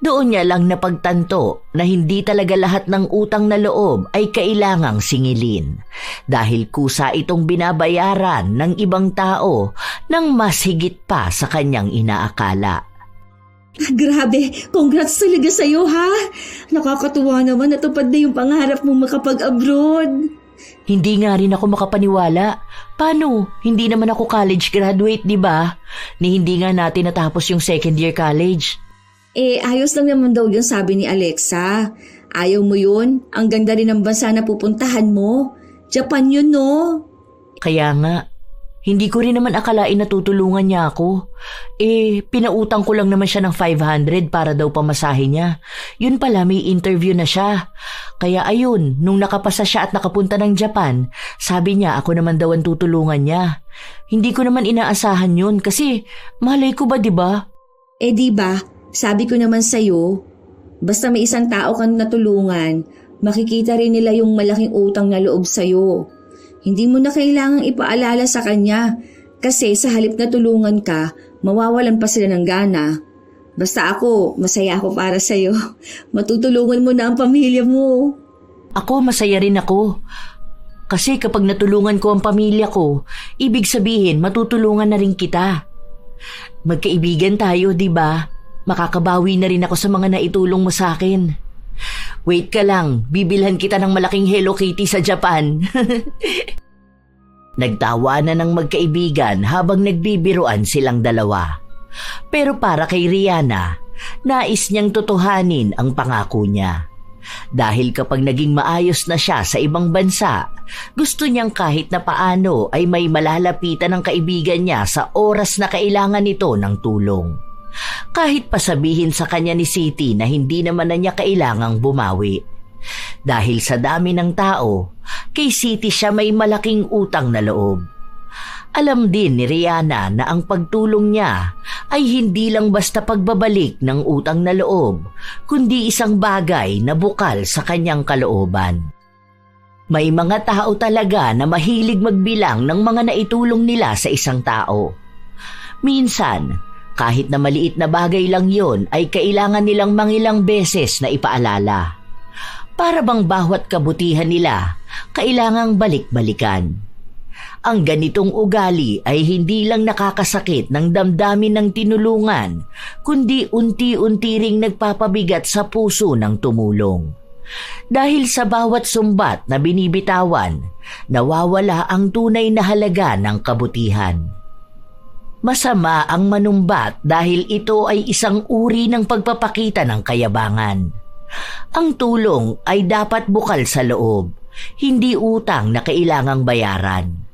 Doon niya lang napagtanto na hindi talaga lahat ng utang na loob ay kailangang singilin dahil kusa itong binabayaran ng ibang tao ng mas higit pa sa kanyang inaakala. Grabe, congrats talaga sa'yo ha. Nakakatuwa naman, natupad na yung pangarap mong makapag-abroad. Hindi nga rin ako makapaniwala. Paano? Hindi naman ako college graduate, di ba? Ni hindi nga natin natapos yung second year college. Ayos lang naman daw yun sabi ni Alexa. Ayaw mo yun? Ang ganda rin ng bansa na pupuntahan mo. Japan yun, no? Kaya nga, hindi ko rin naman akalain na tutulungan niya ako. Pinautang ko lang naman siya ng 500 para daw pamasahe niya. Yun pala, may interview na siya. Kaya ayun, nung nakapasa siya at nakapunta ng Japan, sabi niya ako naman daw ang tutulungan niya. Hindi ko naman inaasahan yun kasi malay ko ba, di ba? Diba? Sabi ko naman sa'yo, basta may isang tao kang natulungan, makikita rin nila yung malaking utang na loob sa'yo. Hindi mo na kailangang ipaalala sa kanya kasi sa halip na tulungan ka, mawawalan pa sila ng gana. Basta ako, masaya ako para sa'yo. Matutulungan mo na ang pamilya mo. Ako, masaya rin ako. Kasi kapag natulungan ko ang pamilya ko, ibig sabihin matutulungan na rin kita. Magkaibigan tayo, di ba? Makakabawi na rin ako sa mga naitulong mo sa akin. Wait ka lang, bibilhan kita ng malaking Hello Kitty sa Japan. Nagtawanan ng magkaibigan habang nagbibiruan silang dalawa. Pero para kay Rihanna, nais niyang tutuhanin ang pangako niya. Dahil kapag naging maayos na siya sa ibang bansa, gusto niyang kahit na paano ay may malalapitan ng kaibigan niya sa oras na kailangan nito ng tulong. Kahit pasabihin sa kanya ni Siti na hindi naman na niya kailangang bumawi. Dahil sa dami ng tao, kay Siti siya may malaking utang na loob. Alam din ni Rihanna na ang pagtulong niya ay hindi lang basta pagbabalik ng utang na loob, kundi isang bagay na bukal sa kanyang kalooban. May mga tao talaga na mahilig magbilang ng mga naitulong nila sa isang tao. Minsan, kahit na maliit na bagay lang yon ay kailangan nilang mangilang beses na ipaalala. Para bang bawat kabutihan nila, kailangang balik-balikan. Ang ganitong ugali ay hindi lang nakakasakit ng damdamin ng tinulungan, kundi unti-unti ring nagpapabigat sa puso ng tumulong. Dahil sa bawat sumbat na binibitawan, nawawala ang tunay na halaga ng kabutihan. Masama ang manumbat dahil ito ay isang uri ng pagpapakita ng kayabangan. Ang tulong ay dapat bukal sa loob, hindi utang na kailangang bayaran.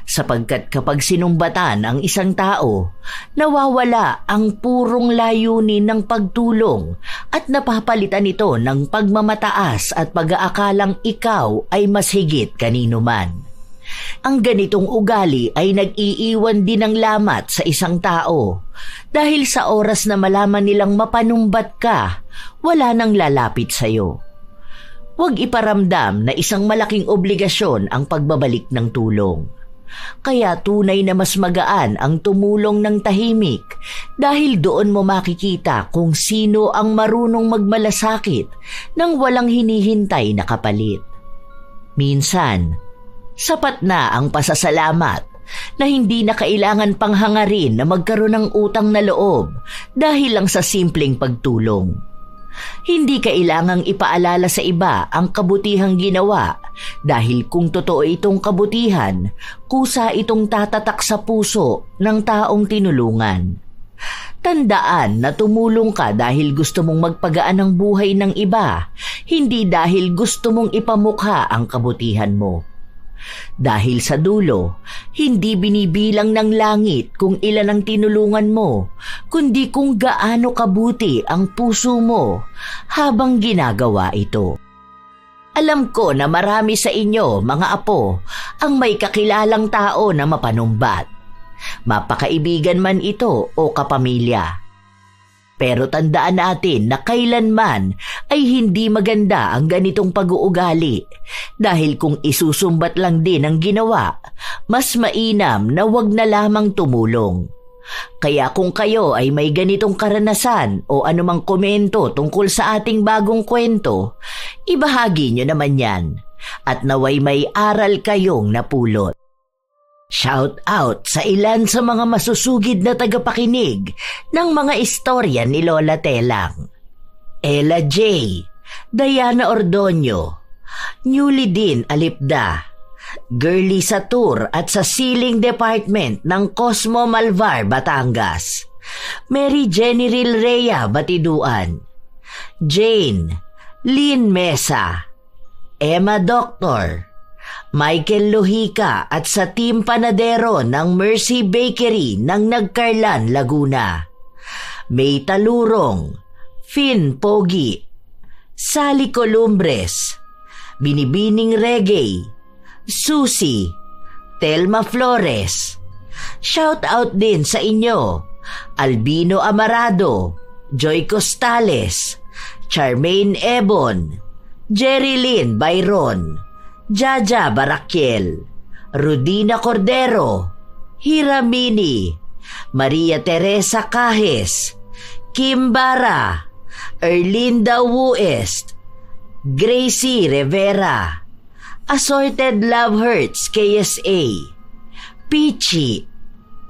Sapagkat kapag sinumbatan ang isang tao, nawawala ang purong layunin ng pagtulong at napapalitan ito ng pagmamataas at pag-aakalang ikaw ay mas higit kanino man. Ang ganitong ugali ay nag-iiwan din ng lamat sa isang tao dahil sa oras na malaman nilang mapanumbat ka, wala nang lalapit sa iyo. Huwag iparamdam na isang malaking obligasyon ang pagbabalik ng tulong. Kaya tunay na mas magaan ang tumulong ng tahimik dahil doon mo makikita kung sino ang marunong magmalasakit nang walang hinihintay na kapalit. Minsan, sapat na ang pasasalamat na hindi na kailangan pang hangarin na magkaroon ng utang na loob dahil lang sa simpleng pagtulong. Hindi kailangang ipaalala sa iba ang kabutihang ginawa dahil kung totoo itong kabutihan, kusa itong tatatak sa puso ng taong tinulungan. Tandaan na tumulong ka dahil gusto mong magpagaan ng buhay ng iba, hindi dahil gusto mong ipamukha ang kabutihan mo. Dahil sa dulo, hindi binibilang ng langit kung ilan ang tinulungan mo, kundi kung gaano kabuti ang puso mo habang ginagawa ito. Alam ko na marami sa inyo, mga apo, ang may kakilalang tao na mapanumbat. Mapakaibigan man ito o kapamilya. Pero tandaan natin na kailanman ay hindi maganda ang ganitong pag-uugali dahil kung isusumbat lang din ang ginawa, mas mainam na wag na lamang tumulong. Kaya kung kayo ay may ganitong karanasan o anumang komento tungkol sa ating bagong kwento, ibahagi nyo naman yan at naway may aral kayong napulot. Shout out sa ilan sa mga masusugid na tagapakinig ng mga istorya ni Lola Telang. Ella J, Diana Ordonio, Newly Din Alipda, Girly Satur at sa Siling Department ng Cosmo Malvar, Batangas, Mary Jenny Rilrea Batiduan, Jane, Lynn Mesa, Emma Doctor, Michael Lohica at sa Team Panadero ng Mercy Bakery ng Nagcarlan, Laguna, May Talurong, Finn Pogi, Sally Columbres, Binibining Reggae, Susie, Telma Flores. Shout out din sa inyo, Albino Amarado, Joy Costales, Charmaine Ebon, Jerilyn Byron, Jaja Barakiel, Rudina Cordero, Hiramini, Maria Teresa Cajes, Kim Bara, Erlinda Wuest, Gracie Rivera, Assorted Love Hurts KSA, Pichi,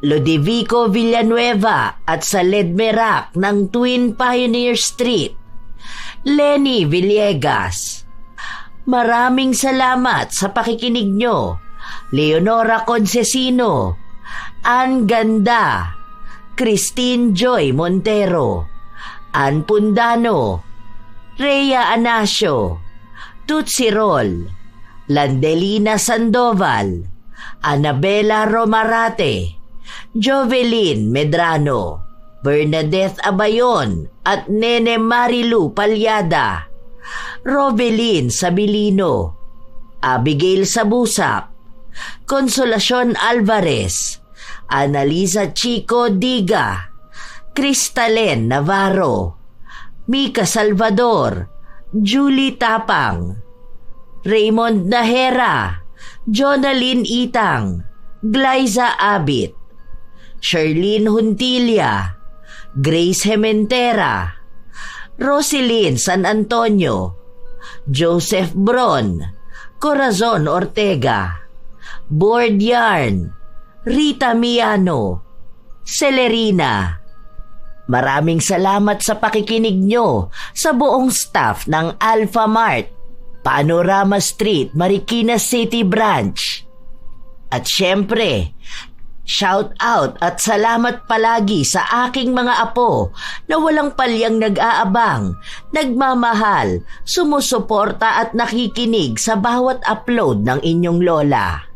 Ludovico Villanueva at sa Ledmerac ng Twin Pioneer Street, Lenny Villegas. Maraming salamat sa pakikinig nyo, Leonora Concesino, Ann Ganda, Christine Joy Montero, Ann Pundano, Rhea Anasio, Tutsi Rol, Landelina Sandoval, Annabella Romarate, Jovelyn Medrano, Bernadette Abayon at Nene Marilu Palyada, Rovelyn Sabilino, Abigail Sabusak, Consolacion Alvarez, Annalisa Chico Diga, Cristalen Navarro, Mika Salvador, Julie Tapang, Raymond Nahera, Jonalyn Itang, Glyza Abit, Sherlyn Huntilia, Grace Hementera, Roselyn San Antonio, Joseph Bron, Corazon Ortega, Board Yarn, Rita Miano, Celerina. Maraming salamat sa pakikinig nyo sa buong staff ng Alpha Mart, Panorama Street, Marikina City Branch. At syempre, shout out at salamat palagi sa aking mga apo na walang palyang nag-aabang, nagmamahal, sumusuporta at nakikinig sa bawat upload ng inyong lola.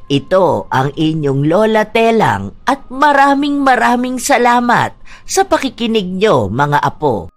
Ito ang inyong Lola Telang at maraming salamat sa pakikinig nyo mga apo.